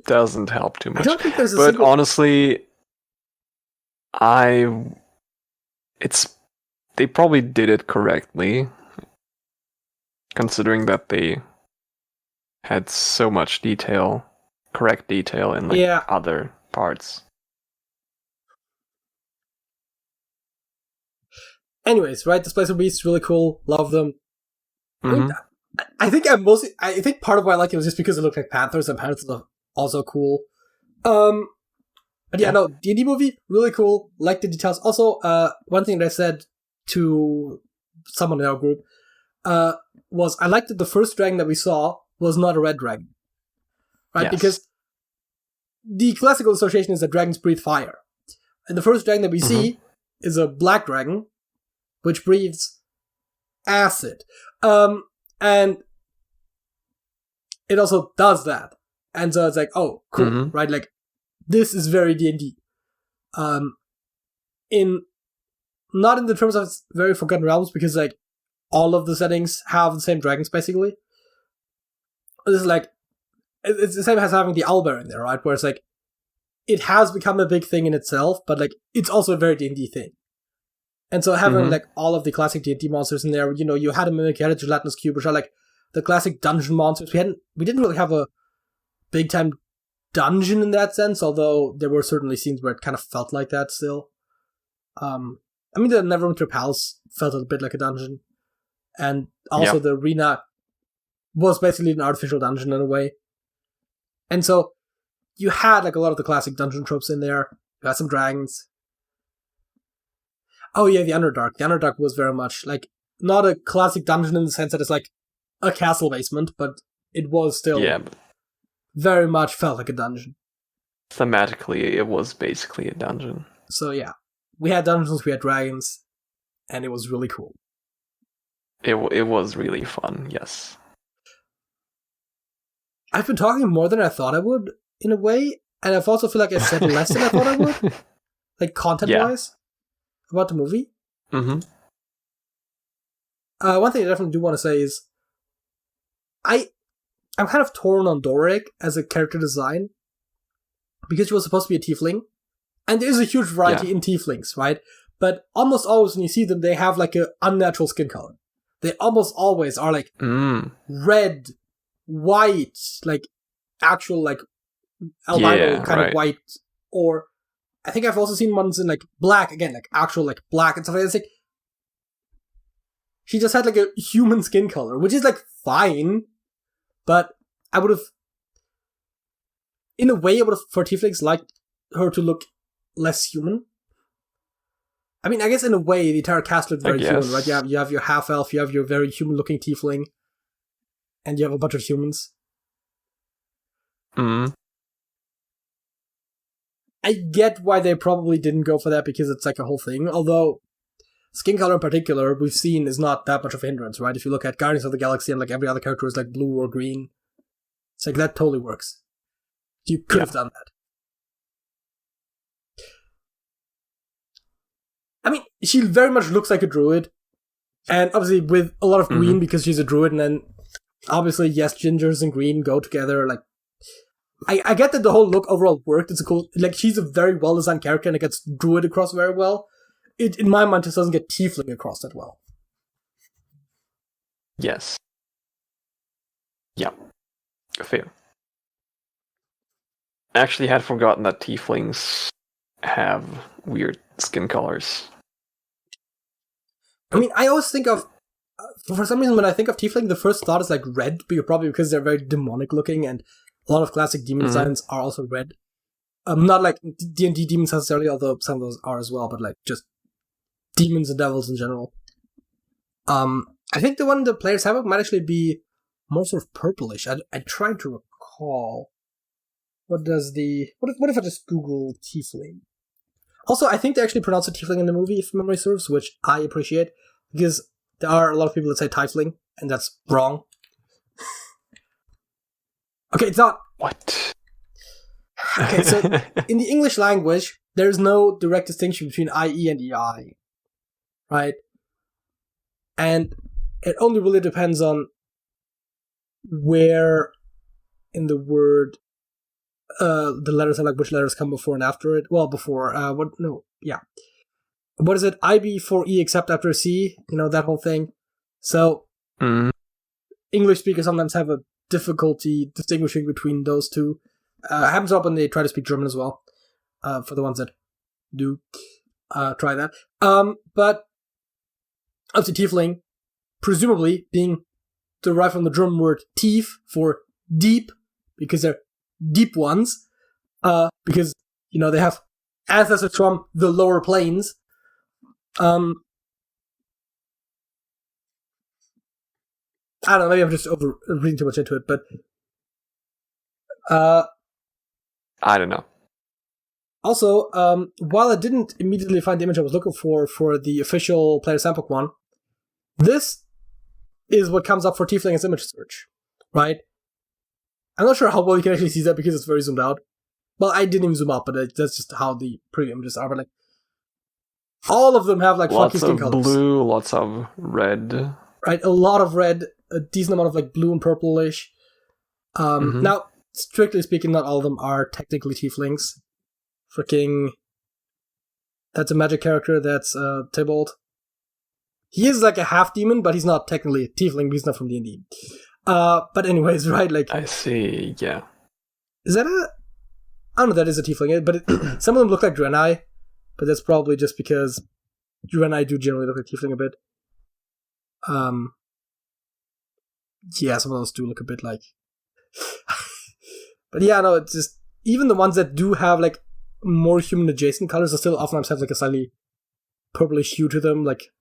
Doesn't help too much. I don't think there's a but honestly, they probably did it correctly, considering that they had so much correct detail in other parts. Anyways, right, the Splicer Beasts, really cool, love them. Mm-hmm. I think part of why I like it was just because it looked like Panthers, and Panthers are also cool. But yeah, no, D&D movie, really cool, like the details. Also, one thing that I said to someone in our group was I liked that the first dragon that we saw was not a red dragon. Right? Yes. Because the classical association is that dragons breathe fire. And the first dragon that we see is a black dragon, which breathes acid. And it also does that. And so it's like, oh, cool, right? Like, this is very D&D. Not in the terms of very Forgotten Realms, because, like, all of the settings have the same dragons, basically. This is like, it's the same as having the owlbear in there, right? Where it's like, it has become a big thing in itself, but, like, it's also a very D&D thing. And so having, like, all of the classic D&D monsters in there, you know, you had a Mimic, you had a Gelatinous Cube, which are, like, the classic dungeon monsters. We didn't really have a big-time dungeon in that sense, although there were certainly scenes where it kind of felt like that still. I mean, the Neverwinter Palace felt a bit like a dungeon. And also the arena was basically an artificial dungeon in a way. And so you had, like, a lot of the classic dungeon tropes in there. You had some dragons. Oh yeah, the Underdark. The Underdark was very much, like, not a classic dungeon in the sense that it's, like, a castle basement, but it was still very much felt like a dungeon. Thematically, it was basically a dungeon. So yeah, we had dungeons, we had dragons, and it was really cool. It was really fun, yes. I've been talking more than I thought I would, in a way, and I've also feel like I said less than I thought I would, like content-wise, about the movie. Mm-hmm. One thing I definitely do want to say is, I'm kind of torn on Doric as a character design, because she was supposed to be a tiefling, and there's a huge variety in tieflings, right? But almost always when you see them, they have, like, an unnatural skin color. They almost always are, like, red, white, like, actual, like, albino kind of white. Or I think I've also seen ones in, like, black, again, like, actual, like, black and stuff like that. It's like, she just had, like, a human skin color, which is, like, fine, but I would have, in a way, for tieflings, liked her to look less human. I mean, I guess in a way, the entire cast looked very human, right? You have your half-elf, you have your very human-looking tiefling, and you have a bunch of humans. Mm. I get why they probably didn't go for that, because it's like a whole thing, although skin color in particular, we've seen, is not that much of a hindrance, right? If you look at Guardians of the Galaxy and, like, every other character is, like, blue or green, it's like, that totally works. You could have done that. I mean, she very much looks like a druid, and obviously with a lot of green because she's a druid, and then obviously, yes, gingers and green go together. Like, I get that the whole look overall worked. It's a cool, like, she's a very well designed character, and it gets druid across very well. It, in my mind, just doesn't get tiefling across that well. Yes. Yeah. Fair. I actually had forgotten that tieflings have weird skin colors. I mean, I always think of, for some reason, when I think of tiefling, the first thought is, like, red, probably because they're very demonic looking, and a lot of classic demon designs are also red. Not like D&D demons necessarily, although some of those are as well, but, like, just demons and devils in general. I think the one the players have might actually be more sort of purplish. I tried to recall. What if I just Google tiefling? Also, I think they actually pronounce it tiefling in the movie, if memory serves, which I appreciate, because there are a lot of people that say tiefling, and that's wrong. Okay, it's not. What? Okay, so in the English language, there is no direct distinction between IE and EI. right? And it only really depends on where in the word the letters are, like which letters come before and after it. Well, before, what is it? I before E except after C, that whole thing. So, English speakers sometimes have a difficulty distinguishing between those two. Happens up when they try to speak German as well, for the ones that do try that. But obviously Tiefling, presumably being derived from the German word tief for deep, because they're deep ones, because, they have ancestors from the lower planes. I don't know, maybe I'm just reading too much into it, but I don't know. Also, while I didn't immediately find the image I was looking for the official Player's Handbook one, this is what comes up for Tiefling as image search, right? I'm not sure how well you can actually see that because it's very zoomed out. Well, I didn't even zoom out, but that's just how the preview images are. But like, all of them have like funky skin colors. Lots of blue, lots of red. Right, a lot of red, a decent amount of like blue and purplish. Now, strictly speaking, not all of them are technically Tieflings. That's a magic character, that's Tybalt. He is like a half demon, but he's not technically a Tiefling because he's not from D&D. But anyways, right, like... I see, yeah. Is that I don't know, that is a Tiefling, but some of them look like Draenei, but that's probably just because Draenei do generally look like Tiefling a bit. Yeah, some of those do look a bit like... But yeah, no, it's just... Even the ones that do have, like, more human-adjacent colors, still oftentimes have, like, a slightly purplish hue to them, like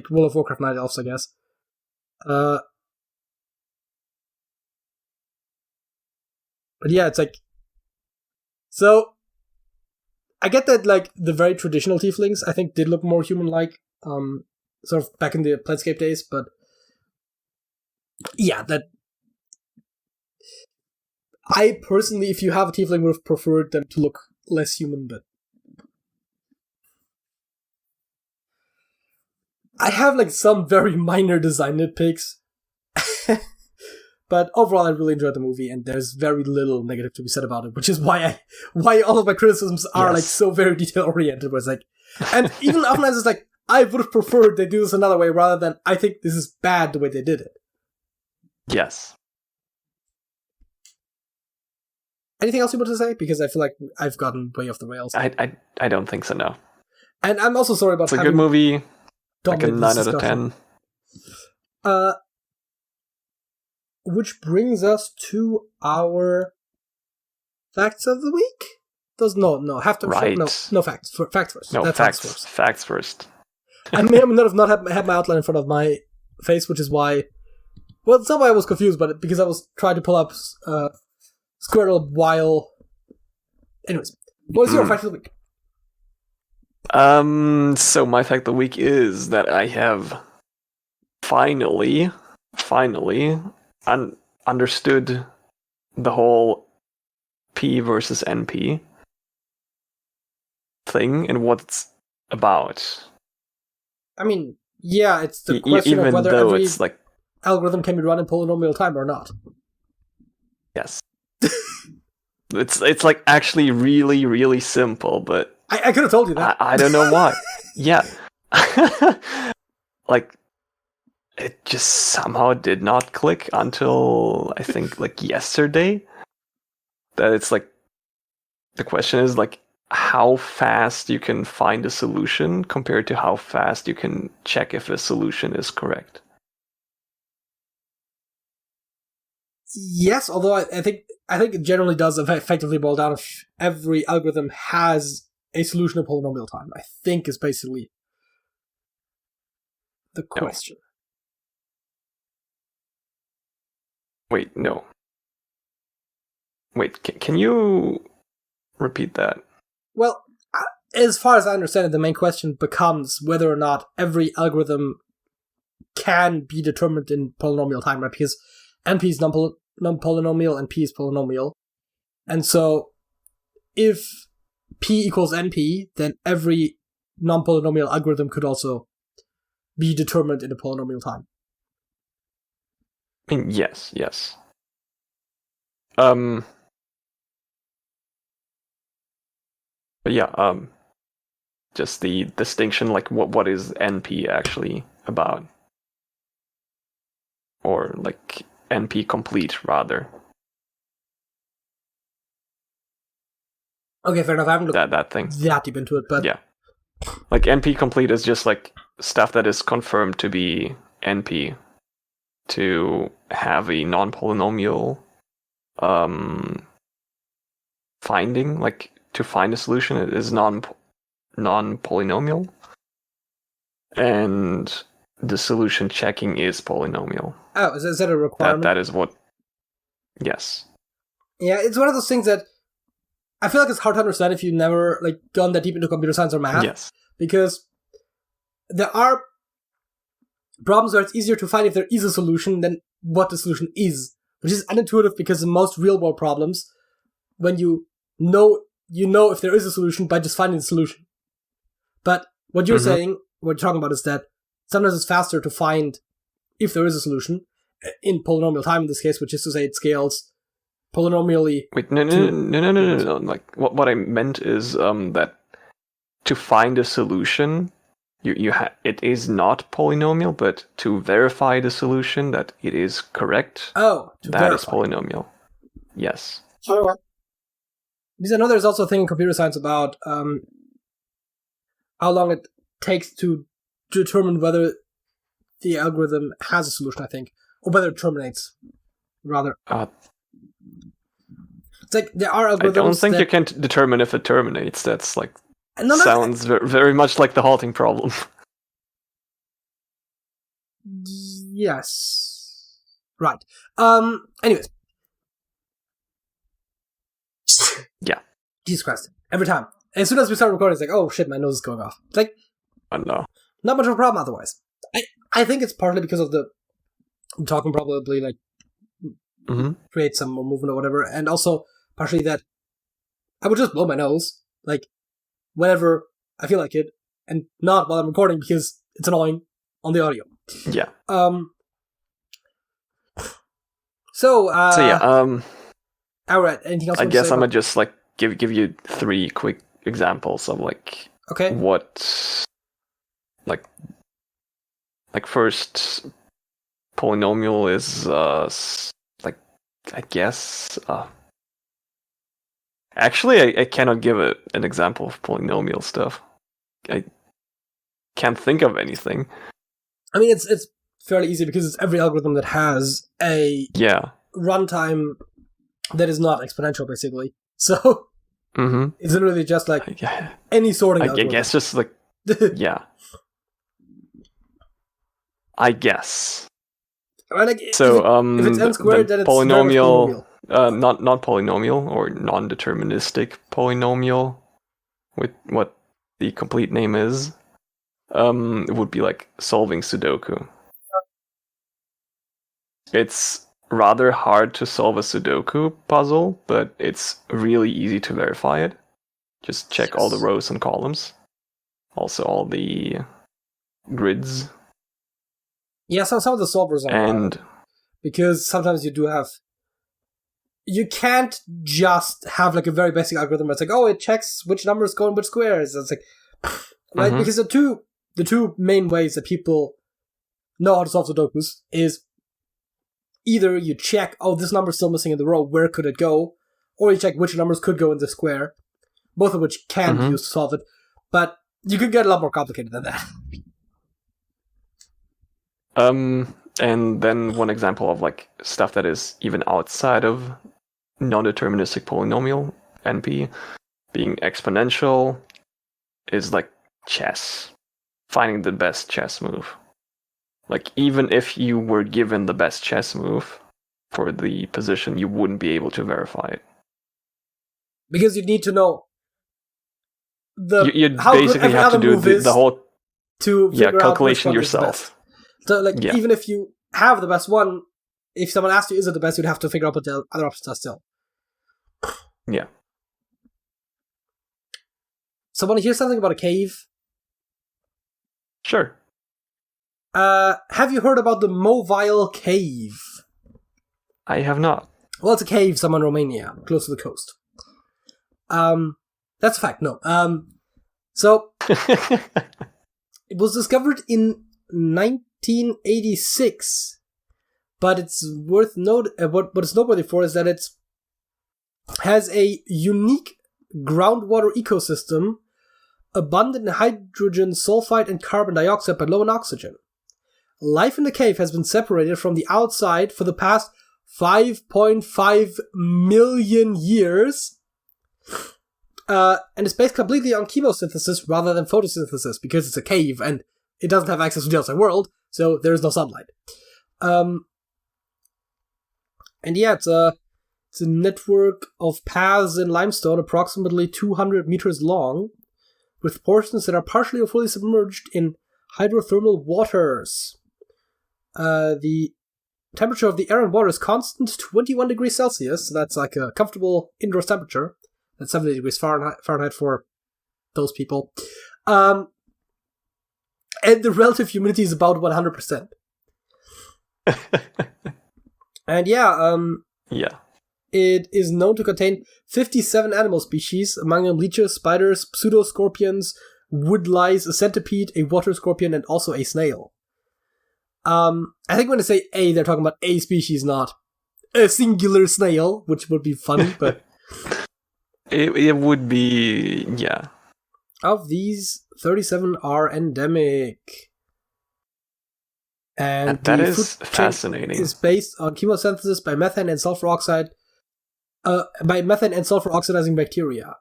World of Warcraft Night Elves, I guess. But yeah, it's like... So, I get that, like, the very traditional Tieflings, I think, did look more human-like, sort of back in the Planescape days, but... Yeah, that... I personally, if you have a Tiefling, would have preferred them to look less human, but... I have, like, some very minor design nitpicks. But overall, I really enjoyed the movie, and there's very little negative to be said about it, which is why all of my criticisms are, like, so very detail-oriented, where it's like... And even oftentimes it's like, I would have preferred they do this another way, rather than, I think this is bad the way they did it. Yes. Anything else you want to say? Because I feel like I've gotten way off the rails. I don't think so, no. And I'm also sorry about it's a good movie, like a 9 out of 10. Which brings us to our facts of the week? Have to right. No facts. Facts first. No, facts first. I may have not had my outline in front of my face, which is why... Well, it's not why I was confused, but because I was trying to pull up Squirrel while... Anyways, what is your fact of the week? So my fact of the week is that I have finally understood the whole P versus NP thing and what it's about. I mean, yeah, it's the question of whether every it's like algorithm can be run in polynomial time or not. Yes. It's like actually really, really simple, but I could have told you that. I don't know why. Yeah. Like, it just somehow did not click until, I think, like, yesterday. That it's like, the question is, like, how fast you can find a solution compared to how fast you can check if a solution is correct. Yes, although I think it generally does effectively boil down if every algorithm has a solution in polynomial time. I think is basically the question. Wait, no. Wait, can you repeat that? Well, as far as I understand it, the main question becomes whether or not every algorithm can be determined in polynomial time, right? Because NP is non-polynomial and P is polynomial. And so, if P equals NP, then every non-polynomial algorithm could also be determined in a polynomial time. I mean, yes. But yeah, just the distinction, like what is NP actually about? Or like NP complete, rather. Okay, fair enough. I haven't looked that thing that deep into it, but yeah, like NP complete is just like stuff that is confirmed to be NP to have a non-polynomial finding, like to find a solution. It is non-polynomial, and the solution checking is polynomial. Oh, is that a requirement? That is what. Yes. Yeah, it's one of those things that I feel like it's hard to understand if you've never like gone that deep into computer science or math. Yes. Because there are problems where it's easier to find if there is a solution than what the solution is, which is unintuitive because in most real-world problems, when you know if there is a solution by just finding the solution. But what you're saying, what you're talking about, is that sometimes it's faster to find if there is a solution in polynomial time in this case, which is to say it scales polynomially. Wait, no. Like what I meant is that to find a solution, it is not polynomial, but to verify the solution that it is correct, that is polynomial. Yes. Because I know there's also a thing in computer science about how long it takes to determine whether the algorithm has a solution, I think, or whether it terminates, rather. It's like there are algorithms. I don't think you can determine if it terminates. That's like sounds very much like the halting problem. Yes. Right. Anyways. Yeah. Jesus Christ. Every time. As soon as we start recording, it's like, oh shit, my nose is going off. It's like, no. Not much of a problem otherwise. I think it's partly because of the talking probably like create some more movement or whatever, and also partially that I would just blow my nose like whenever I feel like it, and not while I'm recording because it's annoying on the audio. Yeah. So yeah. All right. Anything else? I guess I'm gonna just like give you 3 quick examples of like what like first polynomial is like I guess actually I cannot give an example of polynomial stuff. I can't think of anything. I mean it's fairly easy because it's every algorithm that has a runtime that is not exponential, basically. So it's literally just like any sorting algorithm. I guess just like yeah. I guess. Like, so if it's n squared, then it's polynomial, not polynomial or non-deterministic polynomial, with what the complete name is, it would be like solving Sudoku. It's rather hard to solve a Sudoku puzzle, but it's really easy to verify it. Just check all the rows and columns. Also all the grids. Yeah, some of the solvers are hard, because sometimes you can't just have like a very basic algorithm that's like, oh, it checks which numbers go in which squares. It's like, right? Because the two main ways that people know how to solve Sudokus is either you check, oh, this number's still missing in the row, where could it go? Or you check which numbers could go in the square, both of which can be used to solve it. But you could get a lot more complicated than that. And then one example of like stuff that is even outside of non-deterministic polynomial, NP, being exponential, is like chess. Finding the best chess move. Like, even if you were given the best chess move for the position, you wouldn't be able to verify it. Because you need to know you basically have to do the whole calculation yourself. So, like, even if you have the best one, if someone asks you, is it the best, you'd have to figure out what the other options are still. Yeah. So, want to hear something about a cave? Sure. Have you heard about the Mobile Cave? I have not. Well, it's a cave somewhere in Romania, close to the coast. That's a fact, no. So, it was discovered in 1986, but it's worth note. What it's noteworthy for is that it has a unique groundwater ecosystem, abundant in hydrogen sulfide and carbon dioxide, but low in oxygen. Life in the cave has been separated from the outside for the past 5.5 million years, and it's based completely on chemosynthesis rather than photosynthesis, because it's a cave and it doesn't have access to the outside world, so there is no sunlight. And yeah, it's a network of paths in limestone approximately 200 meters long, with portions that are partially or fully submerged in hydrothermal waters. The temperature of the air and water is constant 21 degrees Celsius, so that's like a comfortable indoor temperature. That's 70 degrees Fahrenheit for those people. And the relative humidity is about 100%. And yeah, it is known to contain 57 animal species, among them leeches, spiders, pseudoscorpions, woodlice, a centipede, a water scorpion, and also a snail. I think when they say a, they're talking about a species, not a singular snail, which would be funny, but... it would be, yeah. Of these, 37 are endemic. And that is fascinating. Is based on chemosynthesis by methane and sulfur oxide, by methane and sulfur oxidizing bacteria.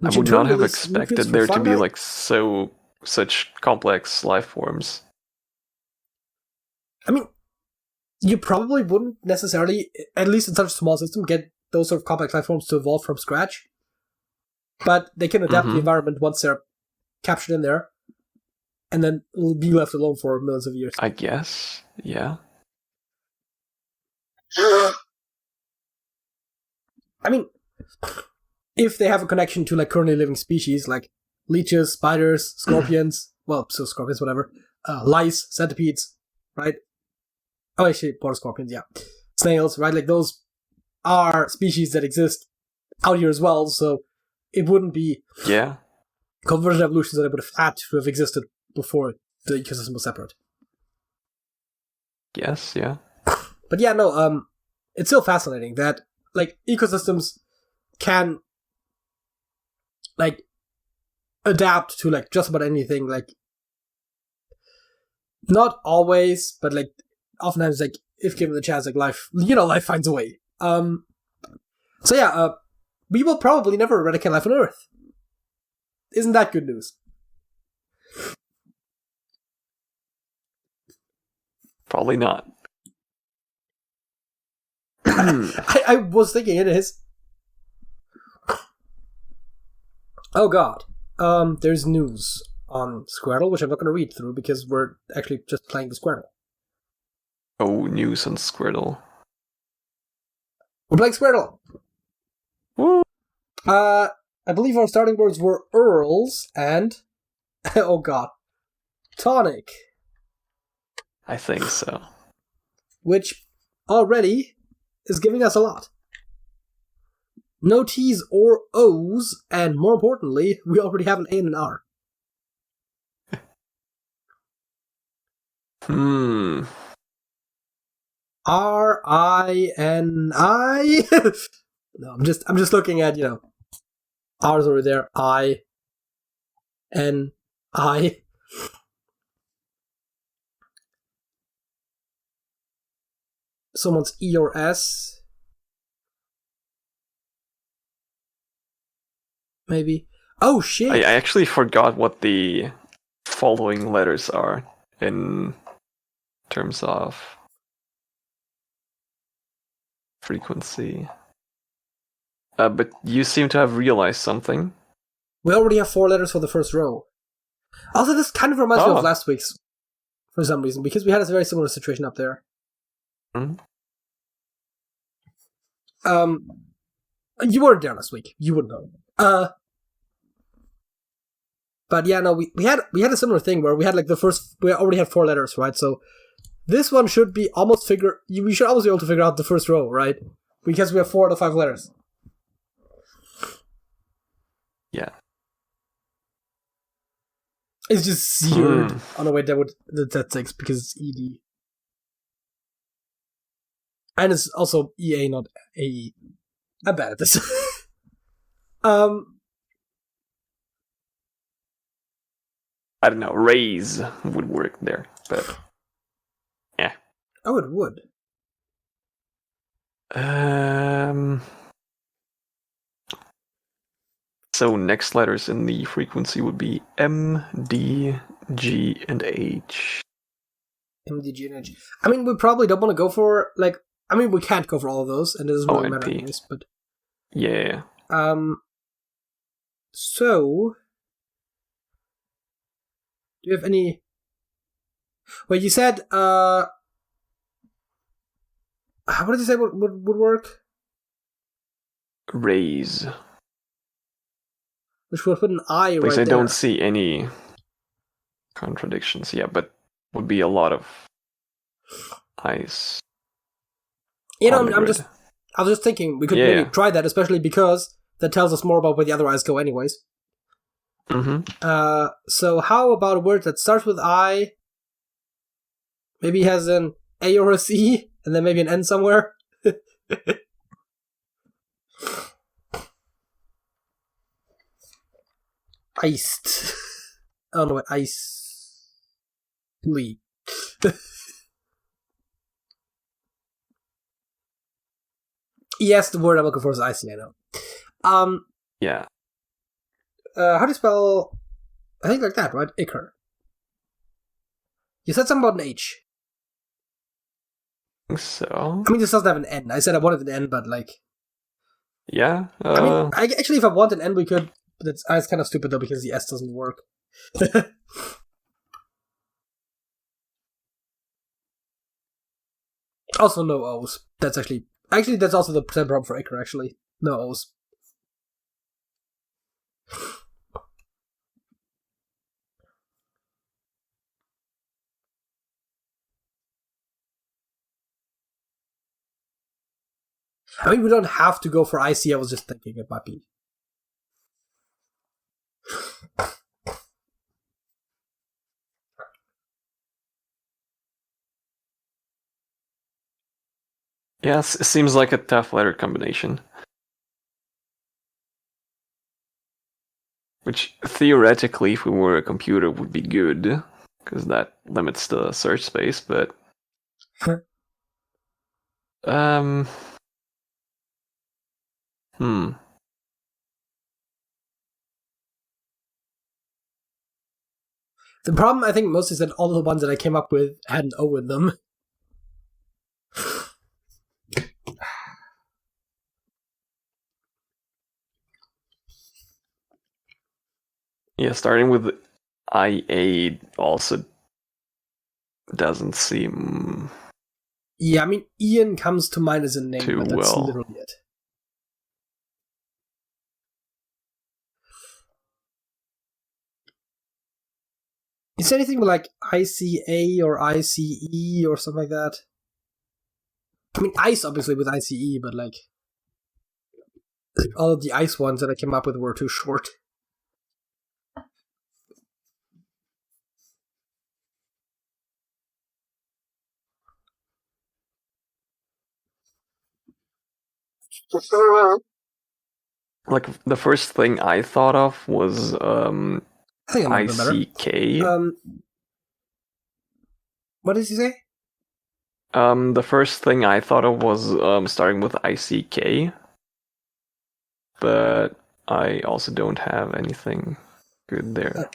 I would not have expected there to be like such complex life forms. I mean, you probably wouldn't necessarily, at least in such a small system, get those sort of complex life forms to evolve from scratch. But they can adapt to the environment once they're captured in there, and then be left alone for millions of years. I guess, yeah. I mean, if they have a connection to like currently living species like leeches, spiders, scorpions, well, so scorpions, whatever, lice, centipedes, right? Oh, actually, water scorpions, yeah. Snails, right? Like those are species that exist out here as well, so it wouldn't be convergent evolutions that they would have had to have existed before the ecosystem was separate. Yes, yeah. But yeah, no, it's still fascinating that like ecosystems can like adapt to like just about anything, like not always, but like oftentimes, like if given the chance, like life finds a way. So yeah, we will probably never eradicate life on Earth. Isn't that good news? Probably not. I was thinking it is. Oh god. There's news on Squirtle, which I'm not going to read through because we're actually just playing the Squirtle. Oh, news on Squirtle. We're playing Squirtle. Woo. I believe our starting words were Earls and... oh god. Tonic. I think so. Which already is giving us a lot. No T's or O's, and more importantly, we already have an A and an R. R-I-N-I? No, I'm just looking at, R's over there. I-N-I. Someone's E or S. Maybe. Oh, shit! I actually forgot what the following letters are in terms of frequency. But you seem to have realized something. We already have 4 letters for the first row. Also, this kind of reminds me of last week's, for some reason, because we had a very similar situation up there. Mm-hmm. You weren't there last week. You wouldn't know. But But yeah, no, we had a similar thing where we had like we already had 4 letters, right? So this one should be we should almost be able to figure out the first row, right? Because we have 4 out of 5 letters. Yeah. It's just seared. Oh no, wait, that's 6 because it's ED. And it's also EA, not AE. I'm bad at this. I don't know, raise would work there, but yeah. Oh, it would. So next letters in the frequency would be M, D, G, and H. M, D, G, and H. I mean, we probably don't want to go for, like... I mean, we can't go for all of those, and it doesn't really matter anyways, but... Yeah. So... Do you have any... Well, you said, what did you say would work? Raise. Which would put an I because right I there. don't see any contradictions. Yeah, but would be a lot of I's. You know, I was just thinking we could maybe try that, especially because that tells us more about where the other I's go anyways. Mm-hmm. So how about a word that starts with I, maybe has an A or a C, and then maybe an N somewhere? Iced. I don't know what ice. Lee. Yes, the word I'm looking for is icy, I know. Yeah. How do you spell... I think like that, right? Icar. You said something about an H. I think so. I mean, this doesn't have an N. I said I wanted an N, but like... Yeah. I mean, actually, if I want an N, we could... But it's kind of stupid, though, because the S doesn't work. Also, no O's. That's actually... Actually, that's also the percent problem for Icar, actually. No O's. I mean, we don't have to go for IC, I was just thinking it might be. Yes, it seems like a tough letter combination. Which, theoretically, if we were a computer, would be good, because that limits the search space, but... The problem, I think, most is that all the ones that I came up with had an O in them. Yeah, starting with IA also doesn't seem... Yeah, I mean, Ian comes to mind as a name, too but that's well. literally it. Is there anything like ICA or ICE or something like that? I mean, ice, obviously, with ICE, but like... all of the ice ones that I came up with were too short. Like, the first thing I thought of was I think I ICK. What did you say? The first thing I thought of was starting with ICK. But I also don't have anything good there.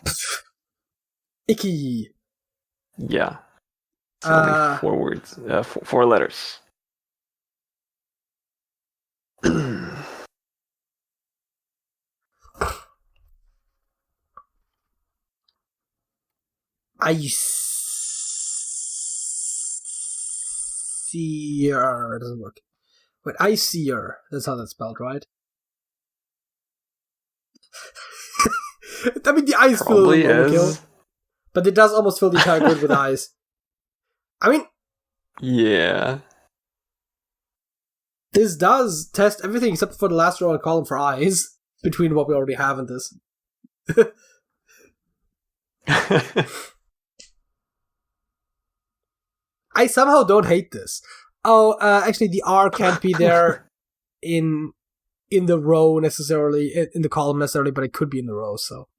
Icky. Yeah. It's only 4 words. 4 letters. Iceer doesn't work. Wait, Iceer. That's how that's spelled, right? I mean, the eyes Probably feel overkill, is. but it does almost fill the entire grid with eyes. I mean, yeah. This does test everything except for the last row and column for eyes between what we already have in this. I somehow don't hate this. Oh, actually, the R can't be there in the row necessarily, in the column necessarily, but it could be in the row, so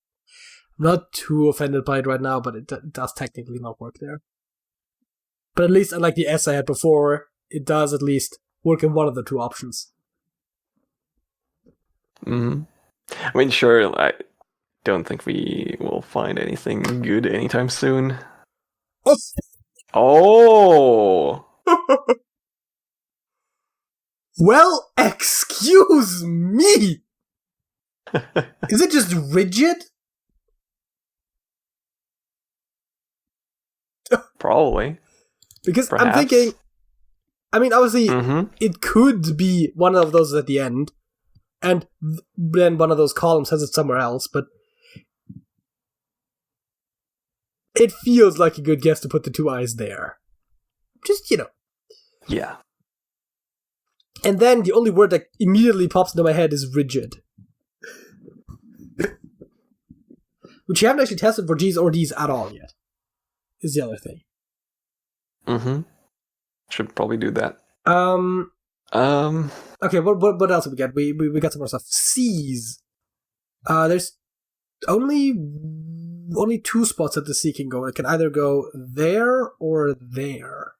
I'm not too offended by it right now, but it does technically not work there. But at least, unlike the S I had before, it does at least work in one of the two options. I mean, sure, I don't think we will find anything good anytime soon. Oh! Well, excuse me! Is it just rigid? Probably. Because Perhaps. I'm thinking, I mean, obviously, it could be one of those at the end, and then one of those columns has it somewhere else, but it feels like a good guess to put the two eyes there. Just, Yeah. And then the only word that immediately pops into my head is rigid. Which you haven't actually tested for G's or D's at all yet, is the other thing. Should probably do that. Okay, what else have we got? We got some more stuff. C's. There's only two spots that the C can go. It can either go there or there.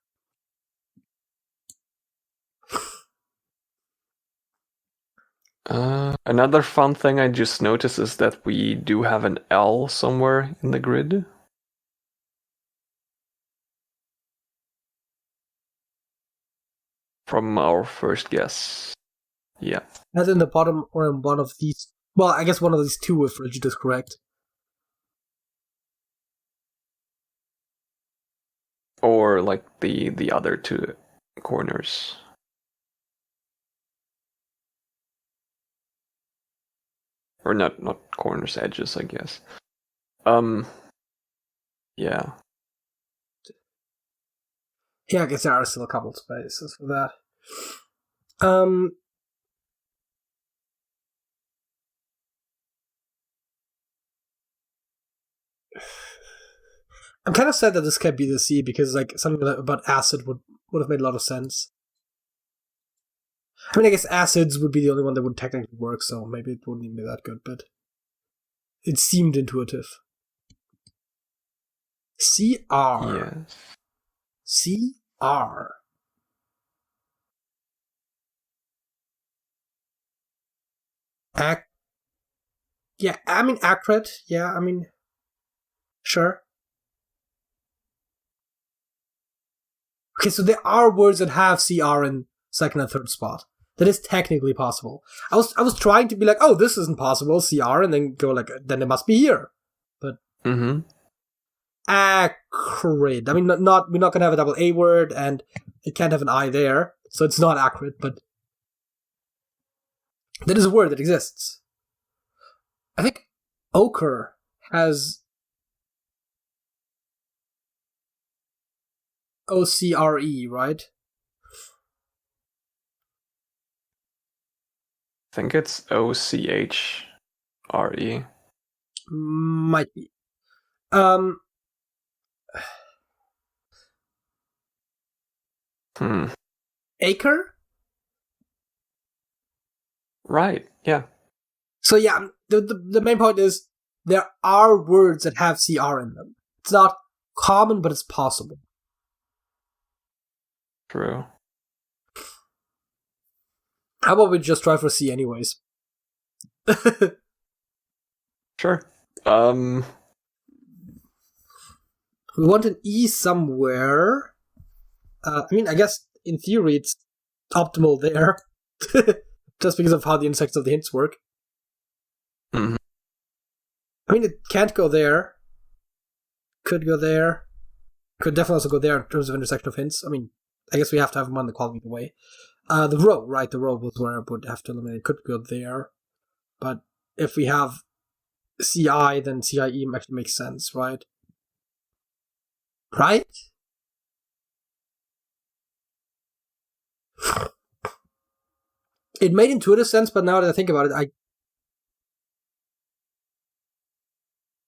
Another fun thing I just noticed is that we do have an L somewhere in the grid. From our first guess. Yeah. As in the bottom or in one of these. Well, I guess one of these two if rigid is correct. Or like the other two corners. Or not corners, edges, I guess. Yeah. Yeah, I guess there are still a couple of spaces for that. I'm kind of sad that this can't be the C because like something about acid would have made a lot of sense. I mean, I guess acids would be the only one that would technically work, so maybe it wouldn't even be that good, but it seemed intuitive. CR. Yes. CR. Yeah, I mean, accurate. Yeah, I mean, sure. Okay, so there are words that have CR in second and third spot. That is technically possible. I was trying to be like, oh, this isn't possible, CR, and then go like, then it must be here. But accurate. I mean, we're not gonna have a double A word, and it can't have an I there, so it's not accurate. But that is a word that exists. I think ochre has OCRE, right? I think it's OCHRE. Might be. Acre? Right, yeah. So yeah, the main point is there are words that have CR in them. It's not common, but it's possible. True. How about we just try for C anyways? Sure. We want an E somewhere. I mean, I guess in theory it's optimal there. Just because of how the intersections of the hints work. I mean, it can't go there. Could go there. Could definitely also go there in terms of intersection of hints. I mean, I guess we have to have them on the column either way. The row, right? The row was where I would have to eliminate. Could go there. But if we have CI, then CIE actually makes sense, right? Right? It made intuitive sense, but now that I think about it, I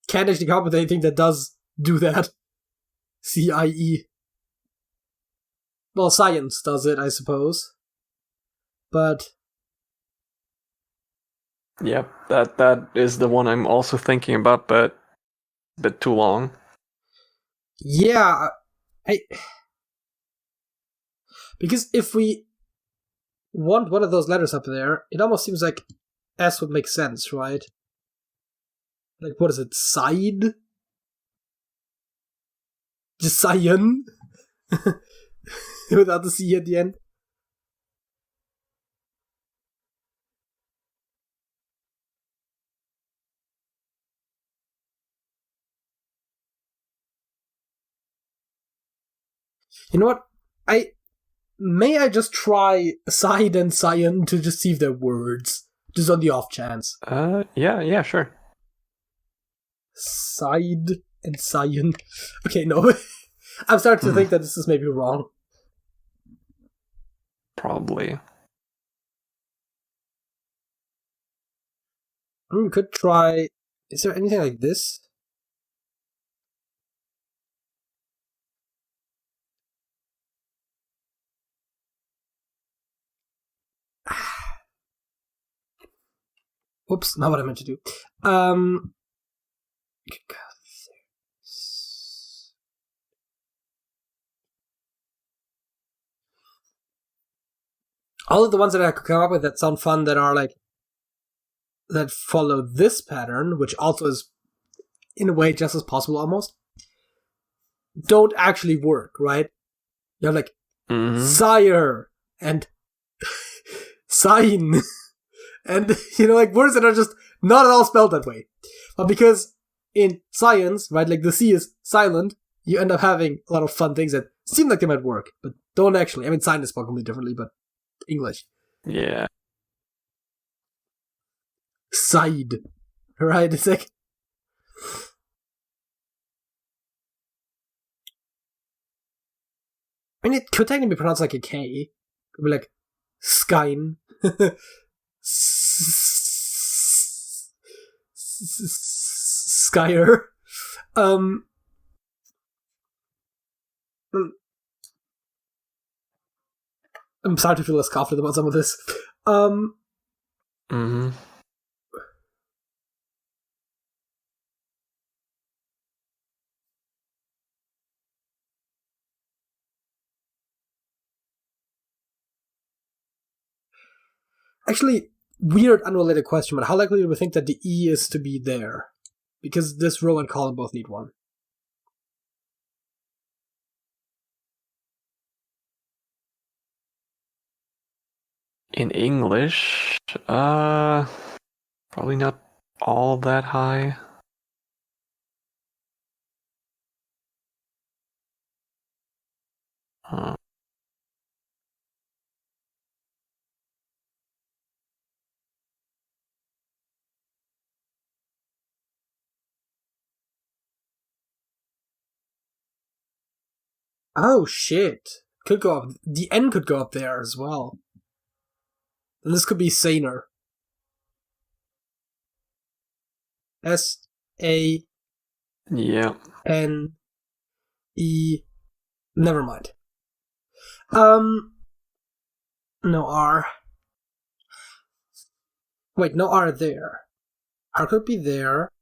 can't actually come up with anything that does do that. CIE. Well, science does it, I suppose. But Yep, that is the one I'm also thinking about, but a bit too long. yeah, because if we want one of those letters up there, it almost seems like S would make sense, right? Like, what is it? Side? Just cyan? Without the C at the end? You know what? May I just try side and cyan to just see if they're words? Just on the off chance. Yeah, sure. Side and cyan. Okay, no. I'm starting to think that this is maybe wrong. Probably. We could try... Is there anything like this? Whoops, not what I meant to do. All of the ones that I could come up with that sound fun that are like that follow this pattern, which also is in a way just as possible almost, don't actually work, right? You have like sire and sign and like words that are just not at all spelled that way. But because in science, right, like the C is silent, you end up having a lot of fun things that seem like they might work, but don't actually. I mean, sign is spelled completely differently, but English. Yeah. Side. Right? It's like... I mean, it could technically be pronounced like a K. It could be like Skyn. Skyer. I'm starting to feel less confident about some of this. Actually, weird unrelated question, but how likely do we think that the E is to be there? Because this row and column both need one. In English, probably not all that high. Oh shit! Could go up. The N could go up there as well. And this could be saner. S-A... Yeah. N-E... Never mind. No R. Wait, no R there. R could be there.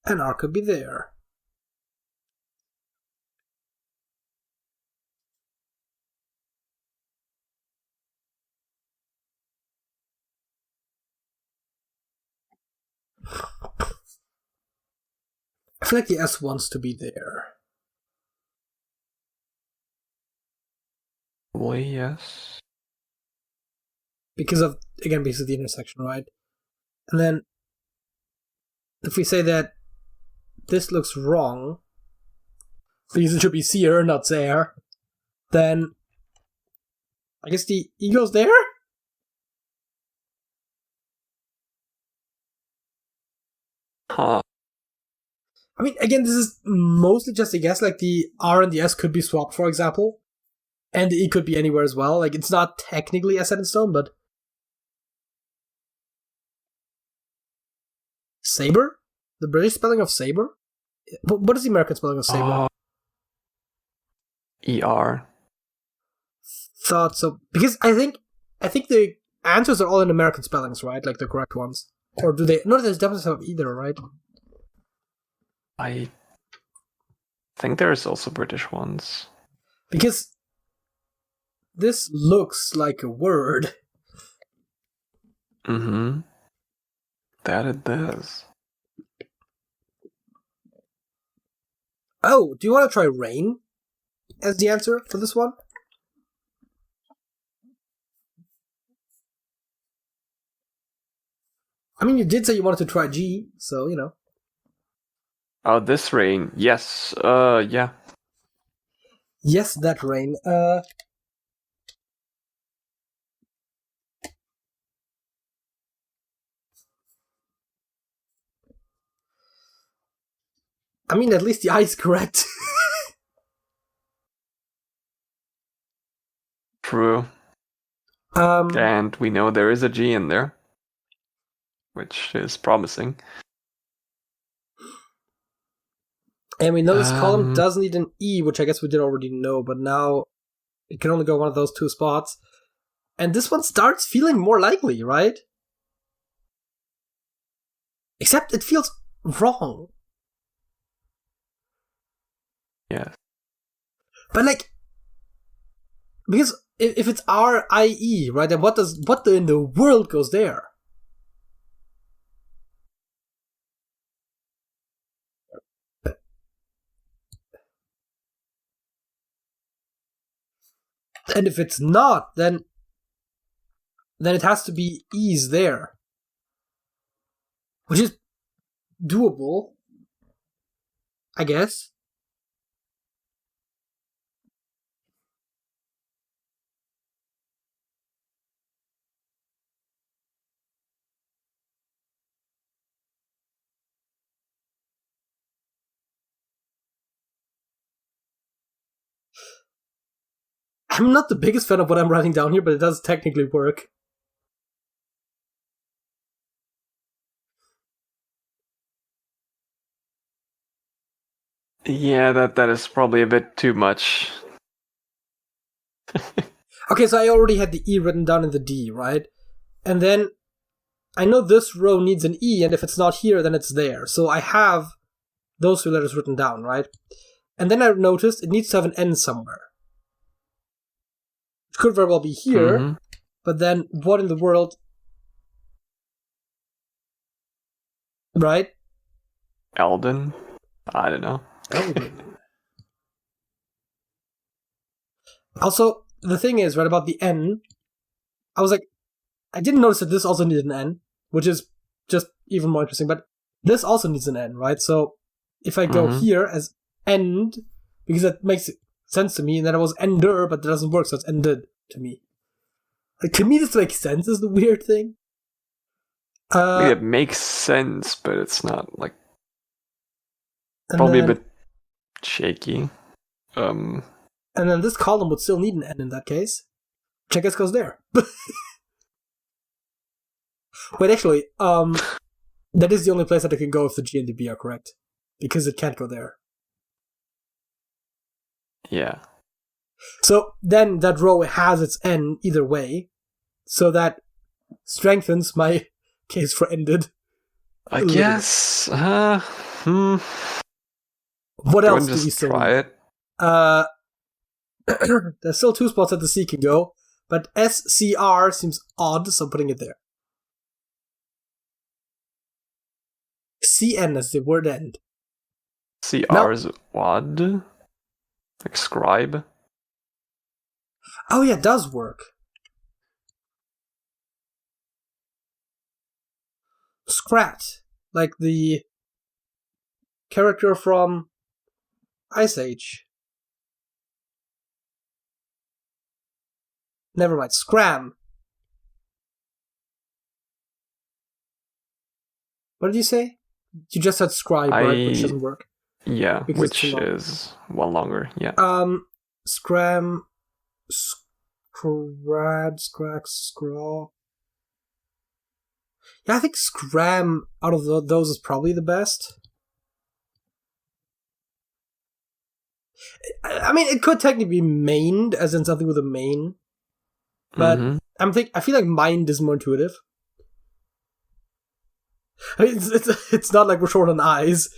And R could be there. I feel like the S wants to be there. Well, yes. Because of, again, because of the intersection, right? And then, if we say that this looks wrong, because it should be seer, not there, then I guess the E goes there? I mean, again, this is mostly just a guess. Like, the R and the S could be swapped, for example. And the E could be anywhere as well. Like, it's not technically a set in stone, but... Saber? The British spelling of saber? What is the American spelling of saber? ER. Thought so. Because I think the answers are all in American spellings, right? Like, the correct ones. Or do they... No, there's definitely some either, right? I think there's also British ones. Because this looks like a word. Mm-hmm. That it does. Oh, do you want to try rain as the answer for this one? I mean, you did say you wanted to try G, so, you know. Oh, this rain. Yes. Yeah. Yes, that rain. I mean, at least the I is correct. True. And we know there is a G in there, which is promising. And we know this column does need an E, which I guess we did already know, but now it can only go one of those two spots. And this one starts feeling more likely, right? Except it feels wrong. Yeah. But like, because if it's RIE, right, then what in the world goes there? And if it's not, then it has to be E's there. Which is doable, I guess. I'm not the biggest fan of what I'm writing down here, but it does technically work. Yeah, that is probably a bit too much. Okay, so I already had the E written down in the D, right? And then I know this row needs an E, and if it's not here, then it's there. So I have those two letters written down, right? And then I noticed it needs to have an N somewhere. It could very well be here, but then what in the world? Right? Eldon? I don't know. Also, the thing is, right, about the N, I was like, I didn't notice that this also needed an N, which is just even more interesting, but this also needs an N, right? So if I go here as end, because that makes sense to me, and then it was ender, but that doesn't work, so it's ended to me. Like, to me, this makes sense is the weird thing. It makes sense, but it's not, like, probably a bit shaky. And then this column would still need an N in that case, which I guess goes there. Wait, actually, that is the only place that it can go if the G and the B are correct, because it can't go there. Yeah. So then that row has its N either way, so that strengthens my case for ended. I guess. What else do we still try it? There's still two spots that the C can go, but SCR seems odd, so I'm putting it there. CN as the word end. CR is odd? Like scribe? Oh yeah, it does work. Scrat. Like the character from Ice Age. Never mind. Scram. What did you say? You just said scribe, right? Which doesn't work. Yeah, which is one longer. Yeah. Scram, Scrad, Scrack, Scraw. Yeah, I think Scram out of those is probably the best. I mean, it could technically be mained, as in something with a main. But I feel like mind is more intuitive. I mean, it's not like we're short on eyes.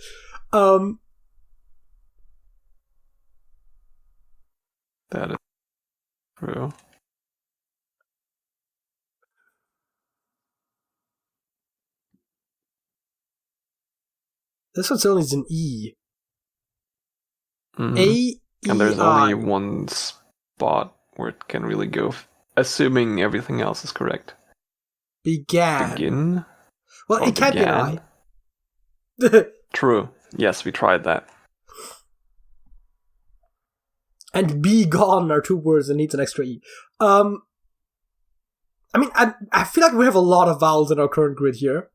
That is true. This one still needs an E. Mm-hmm. A-E-I. And there's only one spot where it can really go, assuming everything else is correct. Begin? Well, it can't be an I. True. Yes, we tried that. And be gone are two words that needs an extra E. I mean, I feel like we have a lot of vowels in our current grid here,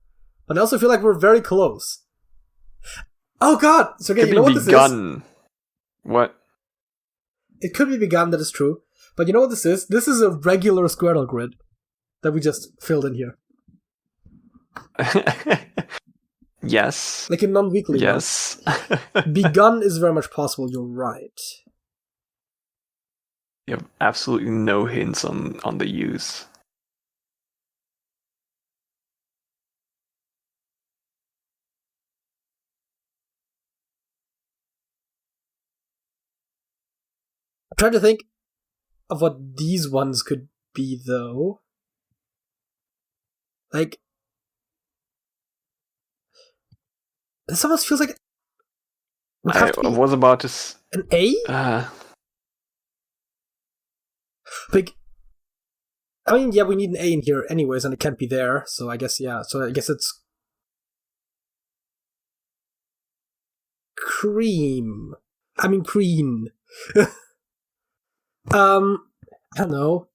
but I also feel like we're very close. Oh god! So, okay, you know what this is? What? It could be begun, that is true. But you know what this is? This is a regular Squirtle grid that we just filled in here. Yes. Like a non-weekly. Yes. Begun is very much possible, you're right. You have absolutely no hints on the use. I'm trying to think of what these ones could be, though. Like, this almost feels like I was about to an A? Like, I mean, yeah, we need an A in here anyways, and it can't be there, so I guess, yeah. So I guess it's cream. I mean, cream. I don't know.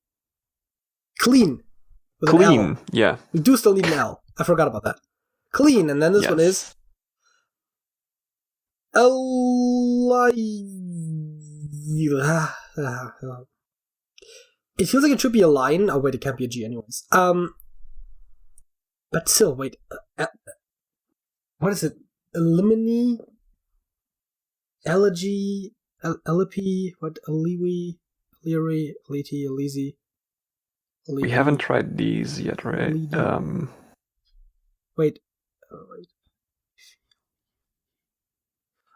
Clean. Clean, yeah. We do still need an L. I forgot about that. Clean, and then this one is it feels like it should be a line. Oh wait, it can't be a G anyways. But still, wait. What is it? Elimini? Elegy? Elipi? What? Eliwi? Eliri? Eliti? Elizi? We haven't tried these yet, right? Wait.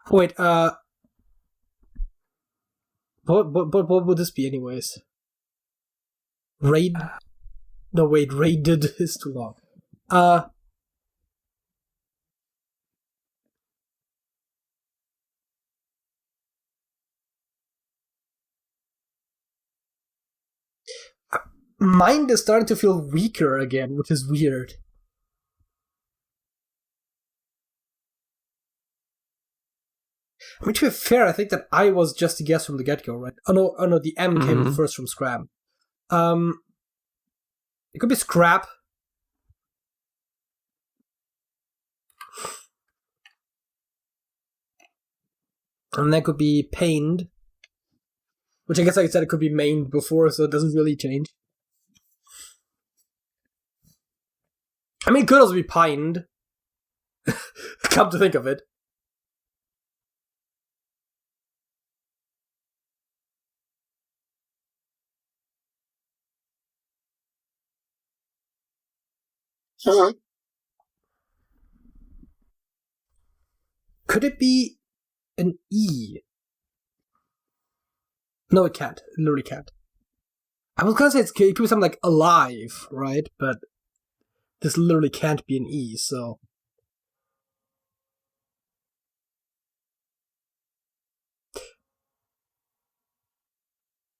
Wait, what would this be anyways? Raid? No, wait, raided is too long. Mind is starting to feel weaker again, which is weird. I mean, to be fair, I think that I was just a guess from the get-go, right? Oh no, the M came first from Scram. It could be Scrap. And that could be Pained. Which I guess, like I said, it could be mained before, so it doesn't really change. I mean, it could also be Pined. Come to think of it. Could it be an E? No, it can't. It literally can't. I was gonna say it could be something like alive, right? But this literally can't be an E, so...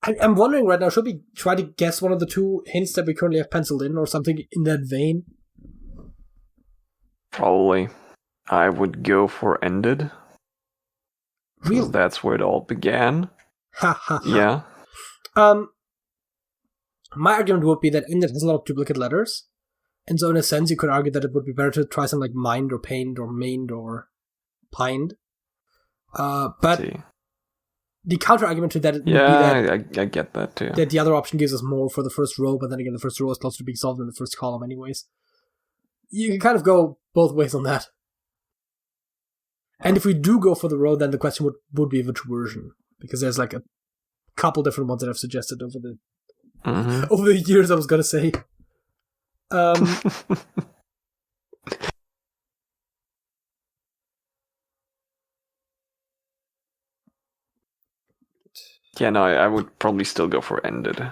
I'm wondering right now, should we try to guess one of the two hints that we currently have penciled in, or something in that vein? Probably. I would go for ended. Really? That's where it all began. Yeah. My argument would be that ended has a lot of duplicate letters. And so in a sense, you could argue that it would be better to try something like mind or pained or mained or pined. But See. The counter argument to that would be I get that too. That the other option gives us more for the first row, but then again, the first row is closer to being solved than the first column, anyways. You can kind of go both ways on that. And if we do go for the row, then the question would be which version, because there's like a couple different ones that I've suggested over the years. I was gonna say. Yeah, no, I would probably still go for ended.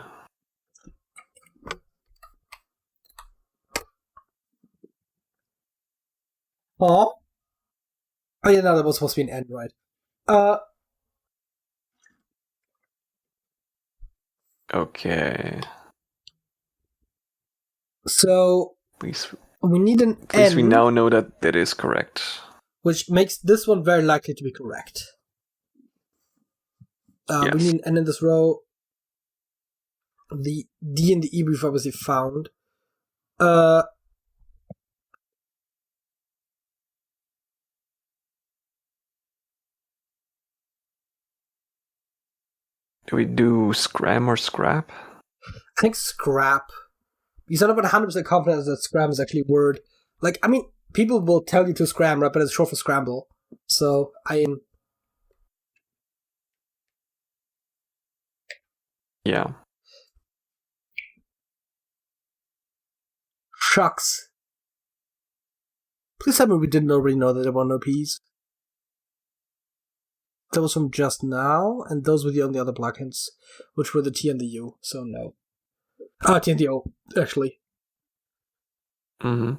Oh yeah, no, that was supposed to be an end, right? Okay. So at least we need an end. At least we now know that that is correct. Which makes this one very likely to be correct. Yes. We need an end in this row. The D and the E we've obviously found. Do we do scram or scrap? I think scrap. Because I'm not 100% confident that scram is actually a word. Like, I mean, people will tell you to scram, right? But it's short for scramble. So, Yeah. Shucks. Please tell me we didn't already know that there were no P's. That was from just now, and those were the only other black hints, which were the T and the U, so no. T and the O, actually. Mm-hmm.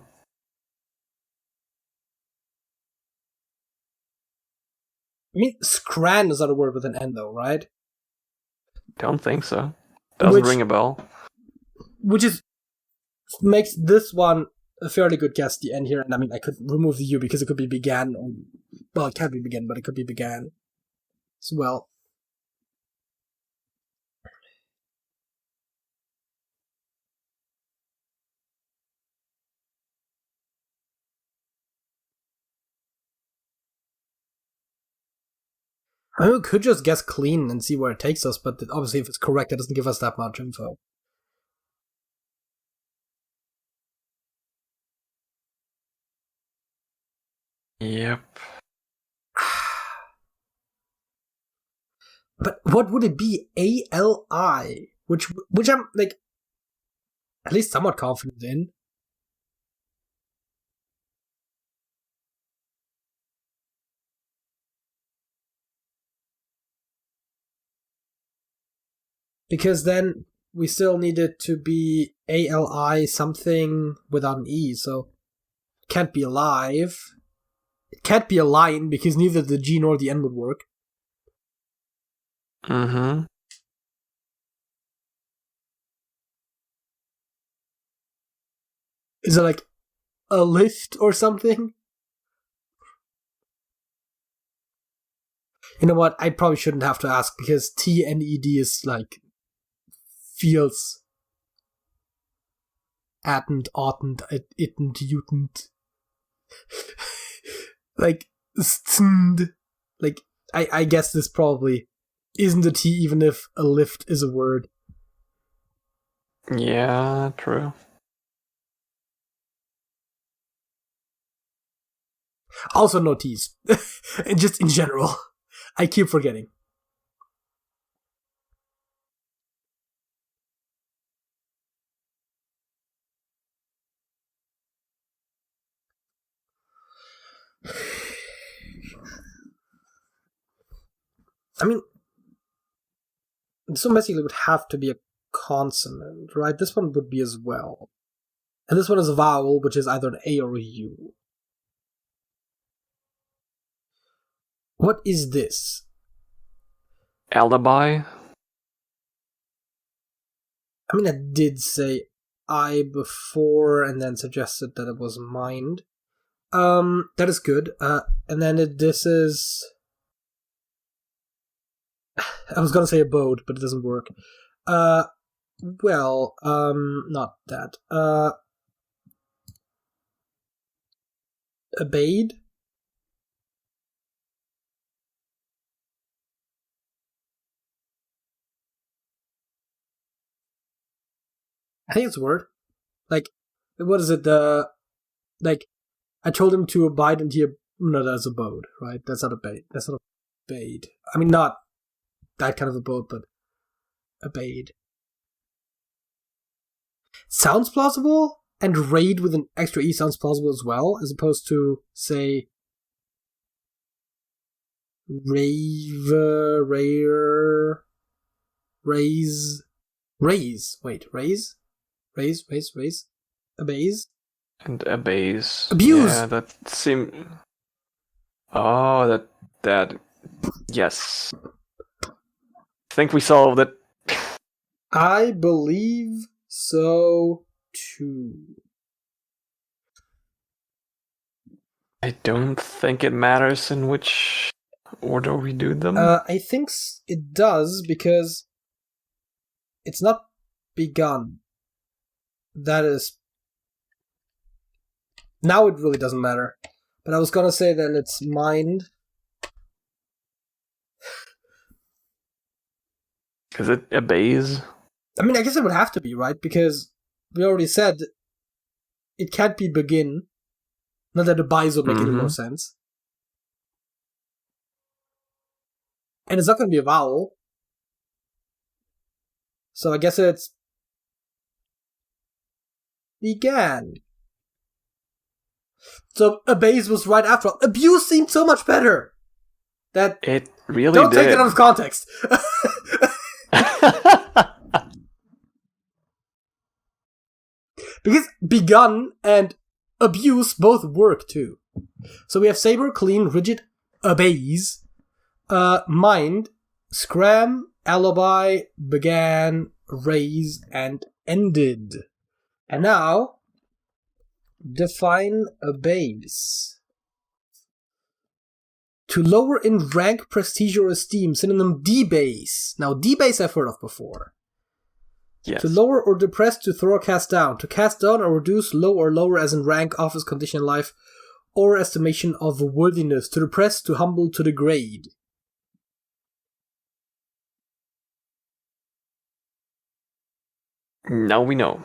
I mean, scran is not a word with an N, though, right? Don't think so. Doesn't ring a bell. Which makes this one a fairly good guess, the N here, and I mean, I could remove the U because it could be began, well, it can't be begin, but it could be began as well. I mean, we could just guess clean and see where it takes us, but obviously if it's correct, it doesn't give us that much info. Yep. But what would it be? ALI? Which I'm, like, at least somewhat confident in. Because then we still need it to be ALI something without an E, so it can't be alive. It can't be a line because neither the G nor the N would work. Mm-hmm. Is it like a lift or something? You know what? I probably shouldn't have to ask because TNED is like feels addend, oughtn't, itn't, utn't. Like stnd. Like I guess this probably isn't a T even if a lift is a word. Yeah, true. Also no T's. Just in general. I keep forgetting. I mean, this one basically would have to be a consonant, right? This one would be as well. And this one is a vowel, which is either an A or a U. What is this? Alibi? I mean, I did say I before and then suggested that it was mind. That is good. And then this is... I was gonna say abode, but it doesn't work. Not that. Abade? I think it's a word. Like, what is it? Like, I told him to abide and he... No, that's abode, right? That's not a bait. That's not a bait. I mean, not that kind of abode, but obeyed. Sounds plausible, and raid with an extra E sounds plausible as well, as opposed to, say, rave, rare, raise, wait, raise, abase? And abase. Abuse! Yeah, that seemed... Oh, that... Yes. I think we solved it. I believe so, too. I don't think it matters in which order we do them. I think it does, because it's not begun. That is... Now it really doesn't matter. But I was gonna say then it's mind. Is it abase? I mean, I guess it would have to be, right? Because we already said it can't be begin. Not that abase would make any more sense. And it's not going to be a vowel. So I guess it's began. So abase was right after all. Abuse seemed so much better. That it really don't did. take it out of context. Because begun and abuse both work too. So we have saber, clean, rigid, abase, mind, scram, alibi, began, raise, and ended. And now, define abase. To lower in rank, prestige, or esteem, synonym debase. Now, debase I've heard of before. Yes. To lower or depress, to throw or cast down. To cast down or reduce low or lower as in rank, office, condition in life, or estimation of worthiness. To depress, to humble, to degrade. Now we know.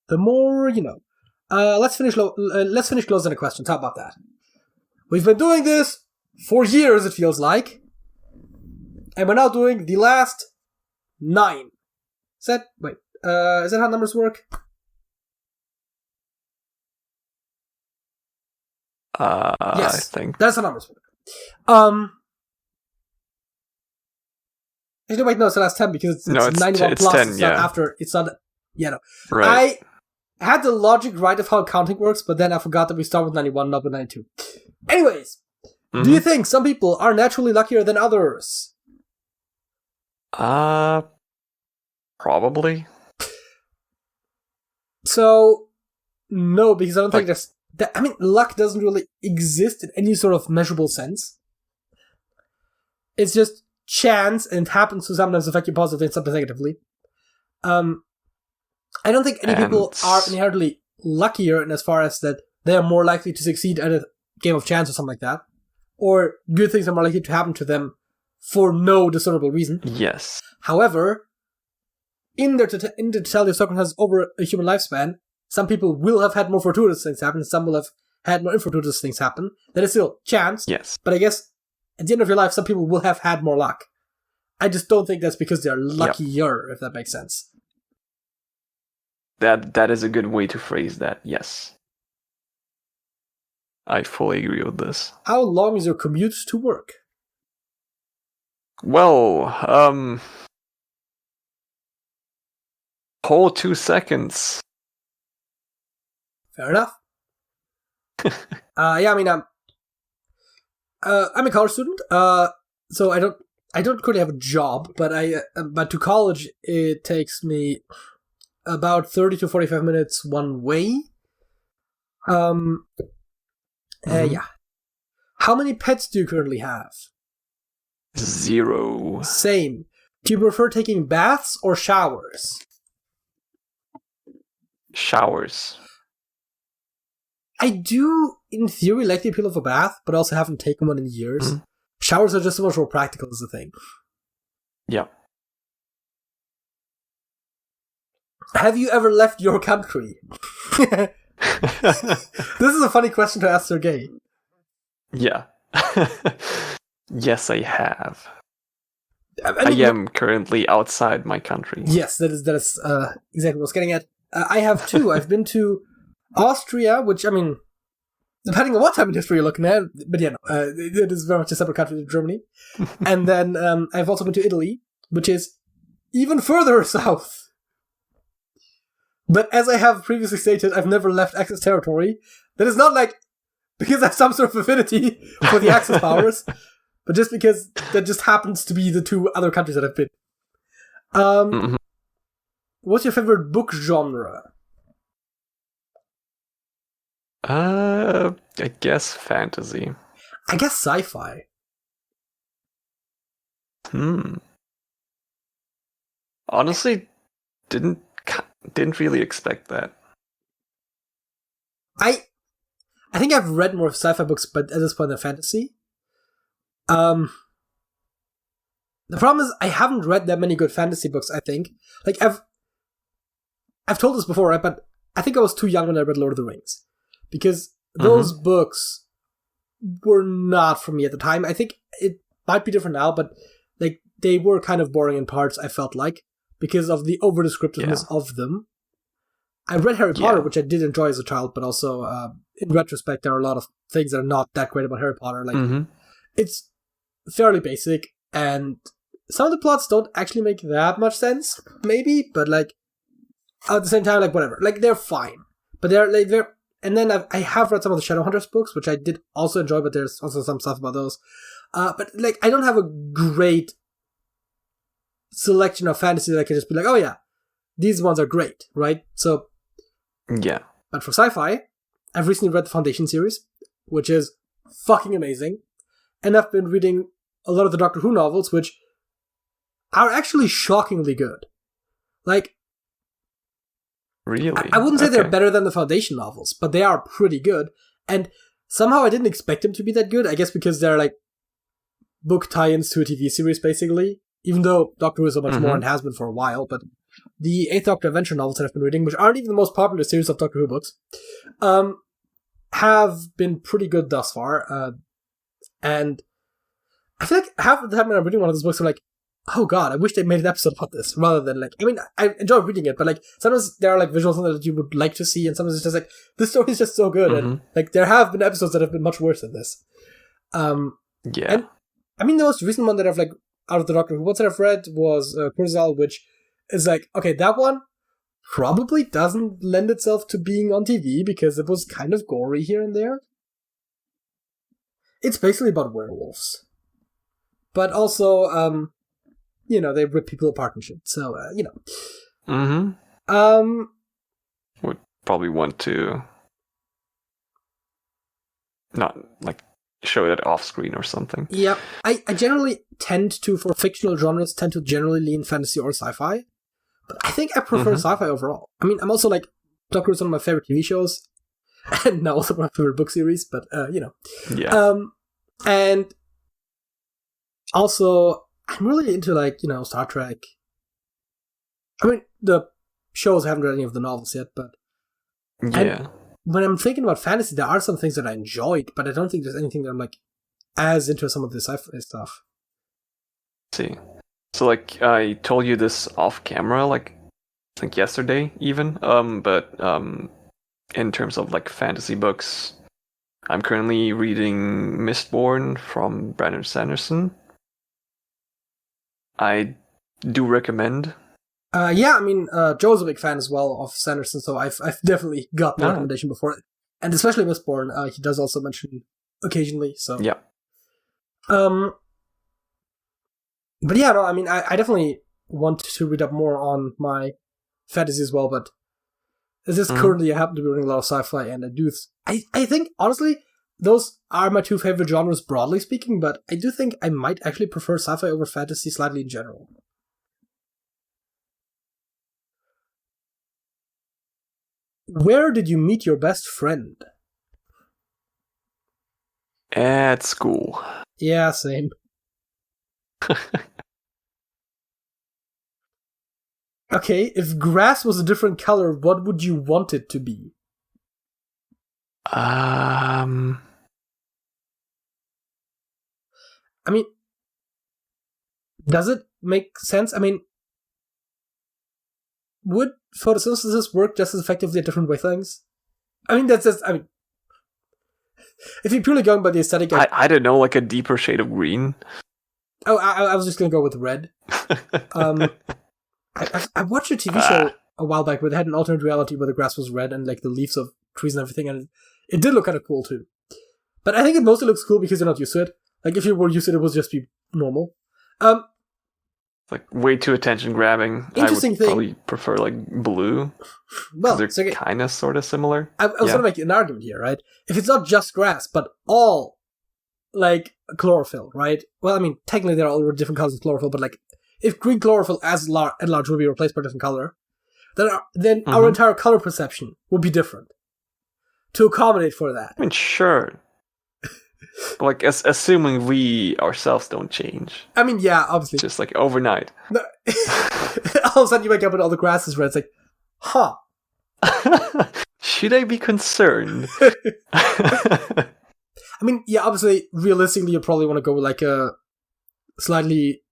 The more you know. Let's finish closing the questions. How about that? We've been doing this for years, it feels like. And we're now doing the last 9. Is that how numbers work? Yes, I think that's how numbers work. Actually, wait, no, it's the last 10 because it's 91 it's plus. 10, it's yeah. not after. It's not. Yeah, no. Right. I had the logic right of how counting works, but then I forgot that we start with 91, not with 92. Anyways, do you think some people are naturally luckier than others? Probably. So, no, because I don't think there's... I mean, luck doesn't really exist in any sort of measurable sense. It's just chance, and it happens to sometimes affect you positively and sometimes negatively. I don't think any people are inherently luckier in as far as that they are more likely to succeed at a game of chance or something like that. Or good things are more likely to happen to them for no discernible reason. Yes. However, in the totality of circumstances over a human lifespan, some people will have had more fortuitous things happen, some will have had more infortuitous things happen. That is still chance. Yes. But I guess at the end of your life, some people will have had more luck. I just don't think that's because they're luckier, if that makes sense. That is a good way to phrase that, yes. I fully agree with this. How long is your commute to work? Well, whole 2 seconds. Fair enough. Yeah, I mean, I'm a college student, so I don't currently have a job, but to college it takes me about 30 to 45 minutes one way. Yeah. How many pets do you currently have? 0. Same. Do you prefer taking baths or showers? Showers. I do, in theory, like the appeal of a bath, but also haven't taken one in years. Showers are just so much more practical, is the thing. Yeah. Have you ever left your country? This is a funny question to ask Sergej. Yeah. Yes, I have. I am currently outside my country. Yes, that is exactly what I was getting at. I have two. I've been to Austria, which, I mean, depending on what time in history you're looking at, but yeah, no, it is very much a separate country to Germany. And then I've also been to Italy, which is even further south. But as I have previously stated, I've never left Axis territory. That is not like because I have some sort of affinity for the Axis powers, but just because that just happens to be the two other countries that I've been. What's your favorite book genre? I guess fantasy. I guess sci-fi. Honestly, didn't really expect that. I think I've read more sci-fi books, but at this point than fantasy. The problem is I haven't read that many good fantasy books. I think, like I've told this before, right? But I think I was too young when I read Lord of the Rings, because those books were not for me at the time. I think it might be different now, but like they were kind of boring in parts. I felt like because of the over descriptiveness of them. I read Harry Potter, which I did enjoy as a child, but also in retrospect, there are a lot of things that are not that great about Harry Potter. Like it's fairly basic, and some of the plots don't actually make that much sense, maybe, but like at the same time, like whatever, like they're fine, but they're. And then I have read some of the Shadowhunters books, which I did also enjoy, but there's also some stuff about those. But like I don't have a great selection of fantasy that I can just be like, oh yeah, these ones are great, right? So. Yeah. But for sci-fi, I've recently read the Foundation series, which is fucking amazing. And I've been reading a lot of the Doctor Who novels, which are actually shockingly good. Like, really? I wouldn't say they're better than the Foundation novels, but they are pretty good. And somehow I didn't expect them to be that good, I guess because they're like book tie-ins to a TV series, basically. Even though Doctor Who is so much more and has been for a while, but the Eighth Doctor Adventure novels that I've been reading, which aren't even the most popular series of Doctor Who books, have been pretty good thus far. And I feel like half of the time when I'm reading one of those books, I'm like, oh god, I wish they made an episode about this, rather than like, I mean, I enjoy reading it, but like, sometimes there are like visuals that you would like to see, and sometimes it's just like, this story is just so good, and like, there have been episodes that have been much worse than this. And, I mean, the most recent one that I've like, out of the Doctor Who books that I've read was Kurzweil, which is like, okay, that one probably doesn't lend itself to being on TV because it was kind of gory here and there. It's basically about werewolves. But also, they rip people apart and shit. So, Would probably want to not, like, show that off screen or something. Yeah. I generally for fictional genres, tend to generally lean fantasy or sci-fi. But I think I prefer sci-fi overall. I mean, I'm also like, Doctor Who is one of my favorite TV shows, and now also my favorite book series, but, Yeah. And also, I'm really into, like, Star Trek. I mean, the shows, I haven't read any of the novels yet, but... Yeah. When I'm thinking about fantasy, there are some things that I enjoyed, but I don't think there's anything that I'm, like, as into some of the sci-fi stuff. See. So, like, I told you this off camera, like, I think yesterday, even, but in terms of, like, fantasy books, I'm currently reading Mistborn from Brandon Sanderson. I do recommend. Yeah, I mean, Joe's a big fan as well of Sanderson, so I've definitely got the recommendation before. And especially Mistborn, he does also mention occasionally, so... Yeah. But yeah, no, I mean, I definitely want to read up more on my fantasy as well, but as is currently, I happen to be reading a lot of sci-fi, and I think, honestly, those are my two favorite genres, broadly speaking, but I do think I might actually prefer sci-fi over fantasy slightly in general. Where did you meet your best friend? At school. Yeah, same. Okay, if grass was a different color, what would you want it to be? I mean, does it make sense? I mean, would photosynthesis work just as effectively at different wavelengths? I mean, that's just, I mean, if you're purely going by the aesthetic... I don't know, like a deeper shade of green. Oh, I was just going to go with red. I watched a TV show a while back where they had an alternate reality where the grass was red and like the leaves of trees and everything, and it did look kind of cool too. But I think it mostly looks cool because you're not used to it. Like if you were used to it, it would just be normal. Like way too attention grabbing. Interesting thing. Probably prefer like blue. Well, they're kind of sort of similar. I was going to make an argument here, right? If it's not just grass, but all like chlorophyll, right? Well, I mean, technically there are all different colors of chlorophyll, but like if green chlorophyll at large would be replaced by a different color, then our entire color perception would be different. To accommodate for that. I mean, sure. Like, assuming we ourselves don't change. I mean, yeah, obviously. Just like overnight. No. All of a sudden you wake up and all the grass is red. It's like, huh. Should I be concerned? I mean, yeah, obviously, realistically, you probably want to go with like a slightly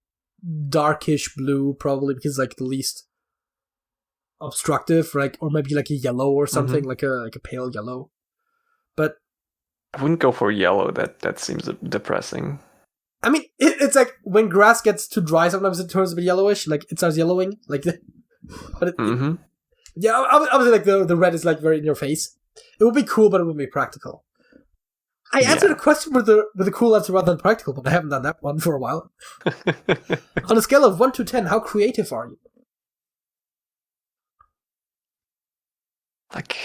darkish blue, probably, because like the least obstructive, like, or maybe like a yellow or something, like a pale yellow. But I wouldn't go for yellow. That seems depressing. I mean, it's like when grass gets too dry, sometimes it turns a bit yellowish. Like it starts yellowing. Like, but yeah, obviously, like the red is like very in your face. It would be cool, but it wouldn't be practical. I answered a question with a cool answer rather than practical, but I haven't done that one for a while. On a scale of 1 to 10, how creative are you? Like,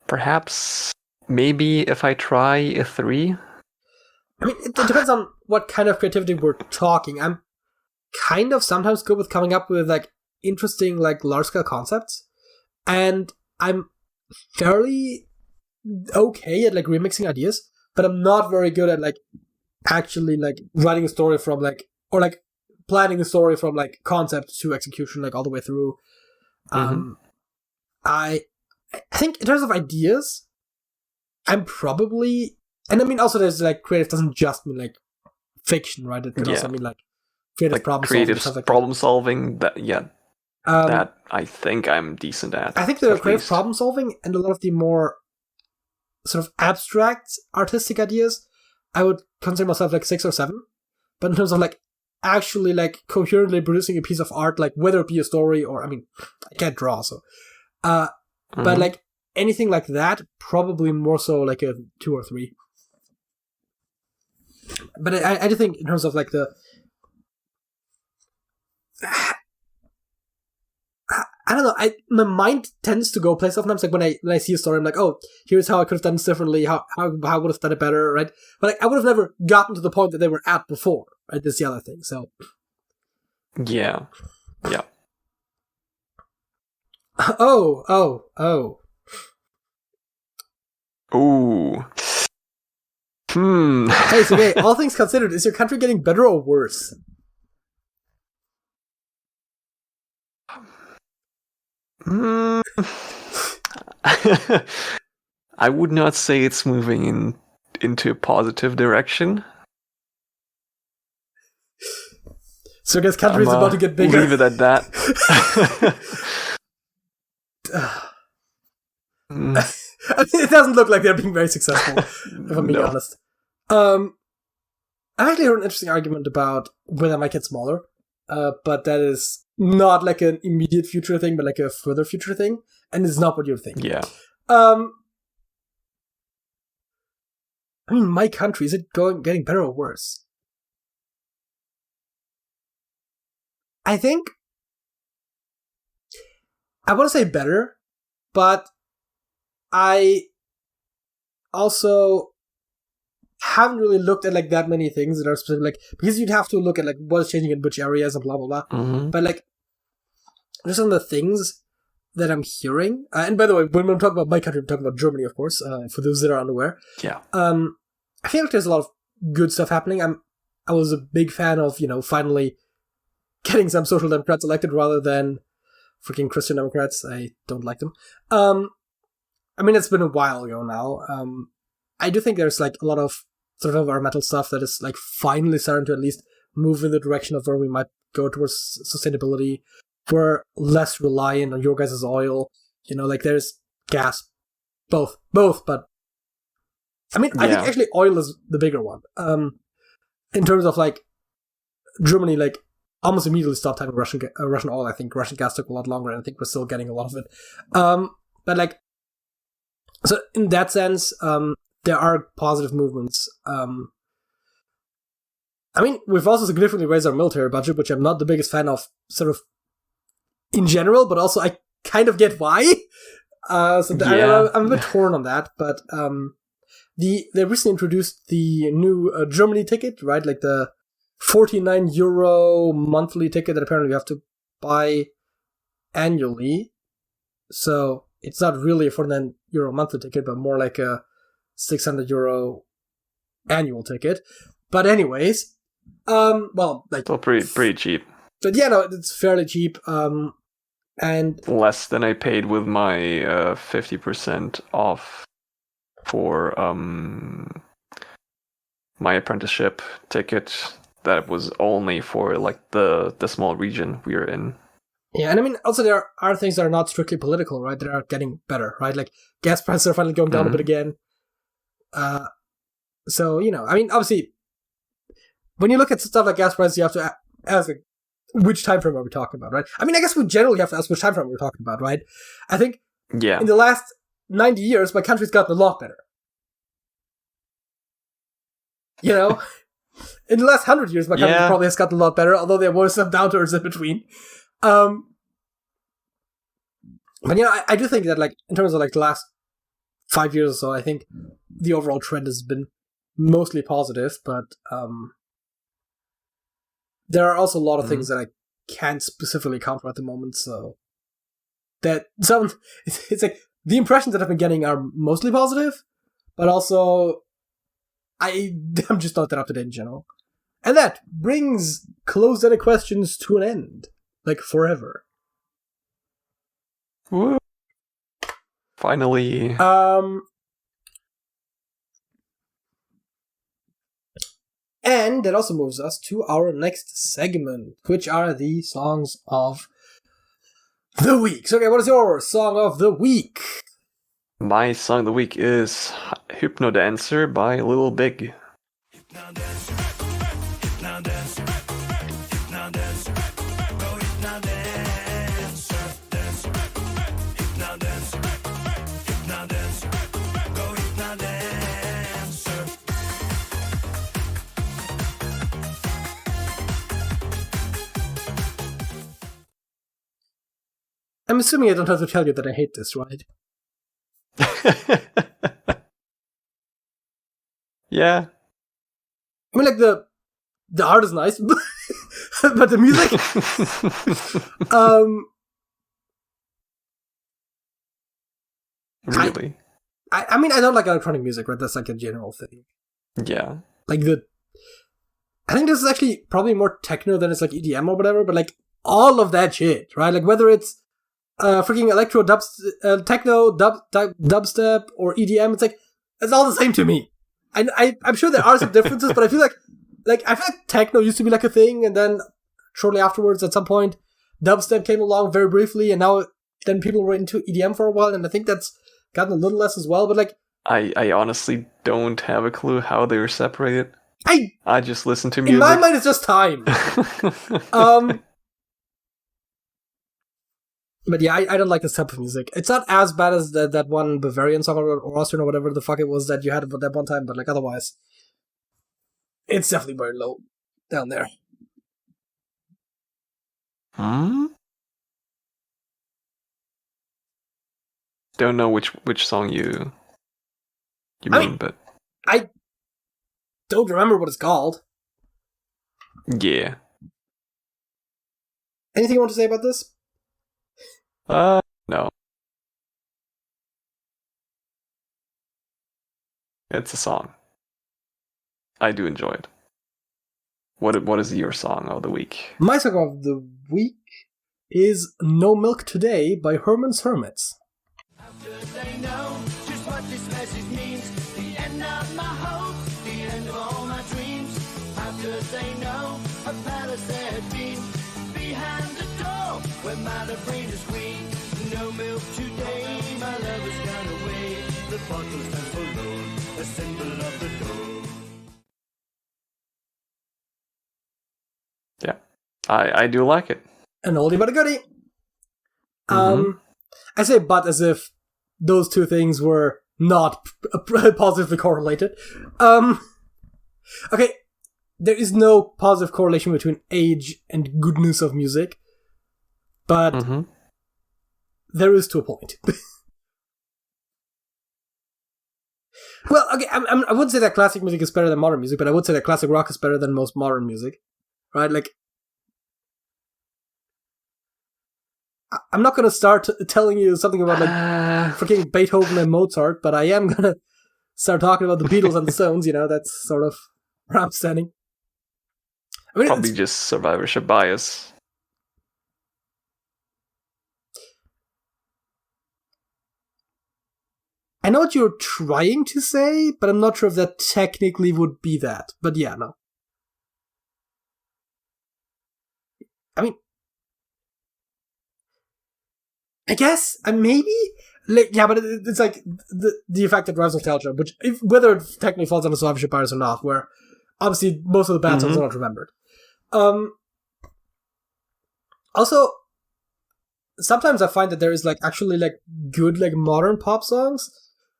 perhaps, maybe if I try a 3. I mean, it depends on what kind of creativity we're talking. I'm kind of sometimes good with coming up with like interesting, like large-scale concepts, and I'm fairly okay at like remixing ideas, but I'm not very good at like actually like writing a story from like, or like planning a story from like concept to execution, like all the way through. I think in terms of ideas, I'm probably, and I mean also there's like creative doesn't just mean like fiction, right? It can also mean like creative problem solving. That I think I'm decent at. I think the creative problem solving and a lot of the more sort of abstract artistic ideas, I would consider myself like 6 or 7. But in terms of like actually like coherently producing a piece of art, like whether it be a story or, I mean, I can't draw, so but like anything like that, probably more so like a 2 or 3. But I do think in terms of like the I don't know. My mind tends to go play sometimes. Like when I see a story, I'm like, oh, here's how I could have done this differently. How I would have done it better, right? But like, I would have never gotten to the point that they were at before, right? That's the other thing. So yeah. Oh. Ooh. Hey, Sergej, all things considered, is your country getting better or worse? I would not say it's moving into a positive direction. Sergej's country is about to get bigger. Leave it at that. I mean, it doesn't look like they're being very successful, if I'm being honest. I've actually heard an interesting argument about whether I might get smaller, but that is not like an immediate future thing, but like a further future thing, and it's not what you're thinking. Yeah. I mean, my country, is it getting better or worse? I think I want to say better, but I also haven't really looked at like that many things that are specific, like, because you'd have to look at like what is changing in which areas and blah blah blah. But like, just on the things that I'm hearing, and by the way, when I'm talking about my country, I'm talking about Germany, of course, for those that are unaware. Yeah. I feel like there's a lot of good stuff happening. I was a big fan of, finally getting some social democrats elected rather than freaking Christian Democrats. I don't like them. I mean, it's been a while ago now. I do think there's like a lot of sort of environmental stuff that is like finally starting to at least move in the direction of where we might go towards sustainability. We're less reliant on your guys' oil. Like there's gas, both, but I mean, I think actually oil is the bigger one. In terms of like Germany, like almost immediately stopped having Russian oil. I think Russian gas took a lot longer, and I think we're still getting a lot of it. But like, so in that sense, there are positive movements. I mean, we've also significantly raised our military budget, which I'm not the biggest fan of, sort of in general, but also I kind of get why. I'm a bit torn on that, but they recently introduced the new Germany ticket, right? Like the €49 monthly ticket that apparently you have to buy annually. So it's not really a €49 monthly ticket, but more like a €600 annual ticket. But anyways, well, like still pretty cheap. But yeah, no, it's fairly cheap. And less than I paid with my 50% off for my apprenticeship ticket. That was only for like the small region we were in. Yeah, and I mean, also there are things that are not strictly political, right? That are getting better, right? Like gas prices are finally going down a bit again. So, I mean, obviously, when you look at stuff like gas prices, you have to ask, like, which time frame are we talking about, right? I mean, I guess we generally have to ask which time frame we're talking about, right? I think in the last 90 years, my country's gotten a lot better. In the last 100 years, my country probably has gotten a lot better, although there were some downturns in between. But I do think that, like, in terms of like the last 5 years or so, I think the overall trend has been mostly positive, but there are also a lot of things that I can't specifically counter at the moment. So it's like the impressions that I've been getting are mostly positive, but also I'm just not that up to date in general. And that brings closed-ended questions to an end, like forever. Woo. Finally. And that also moves us to our next segment, which are the songs of the week. So, okay, what is your song of the week? My song of the week is Hypno Dancer by Lil Big. I'm assuming I don't have to tell you that I hate this, right? Yeah. I mean, like, the art is nice, but the music... Really? I mean, I don't like electronic music, right? That's like a general thing. Yeah. Like, I think this is actually probably more techno than it's like EDM or whatever, but like, all of that shit, right? Like, whether it's freaking electro techno, dubstep, or EDM, it's like, it's all the same to me. I'm sure there are some differences, but I feel like techno used to be like a thing, and then shortly afterwards, at some point, dubstep came along very briefly, and then people were into EDM for a while, and I think that's gotten a little less as well, but like... I honestly don't have a clue how they were separated. I just listen to music. In my mind, it's just time. But yeah, I don't like this type of music. It's not as bad as that one Bavarian song or Austrian or whatever the fuck it was that you had at that one time, but like otherwise, it's definitely very low down there. Don't know which song you mean, but I don't remember what it's called. Yeah. Anything you want to say about this? No. It's a song. I do enjoy it. What is your song of the week? My song of the week is No Milk Today by Herman's Hermits. How could they know just what this message means? The end of my hope, the end of all my dreams. How could they know a palace there had been behind the door where my brain is queen? No milk today, my love has gone away. The bottle stands forlorn, a symbol of the dawn. Yeah, I do like it. An oldie but a goodie. I say but as if those two things were not positively correlated. Okay, there is no positive correlation between age and goodness of music, but there is to a point. Well, okay, I wouldn't say that classic music is better than modern music, but I would say that classic rock is better than most modern music, right? Like, I'm not going to start telling you something about like freaking Beethoven and Mozart, but I am going to start talking about the Beatles and the Stones. You know, that's sort of where I'm standing. I mean, Probably just survivorship bias. I know what you're trying to say, but I'm not sure if that technically would be that. But yeah, no. I mean, I guess, maybe? Like, yeah, but it's like the effect that drives nostalgia, which, whether it technically falls under survivorship bias or not, where obviously most of the bad songs are not remembered. Also, sometimes I find that there is like actually like good like modern pop songs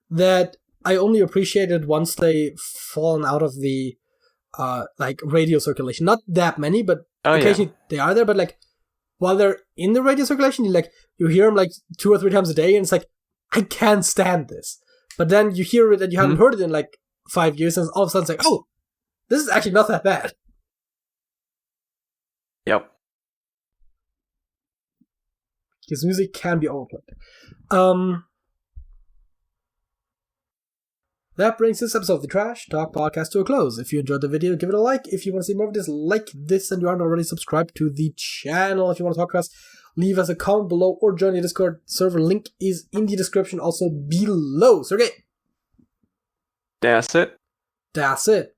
that I only appreciated once they fallen out of the like radio circulation. Not that many, but occasionally they are there. But like while they're in the radio circulation, you hear them like 2 or 3 times a day, and it's like, I can't stand this. But then you hear it and you haven't heard it in like 5 years, and all of a sudden it's like, oh, this is actually not that bad. Yep. Because music can be overplayed. That brings this episode of the Trash Talk Podcast to a close. If you enjoyed the video, give it a like. If you want to see more of this, like this, and you aren't already subscribed to the channel. If you want to talk to us, leave us a comment below or join the Discord server. Link is in the description, also below. Sergej. That's it. That's it.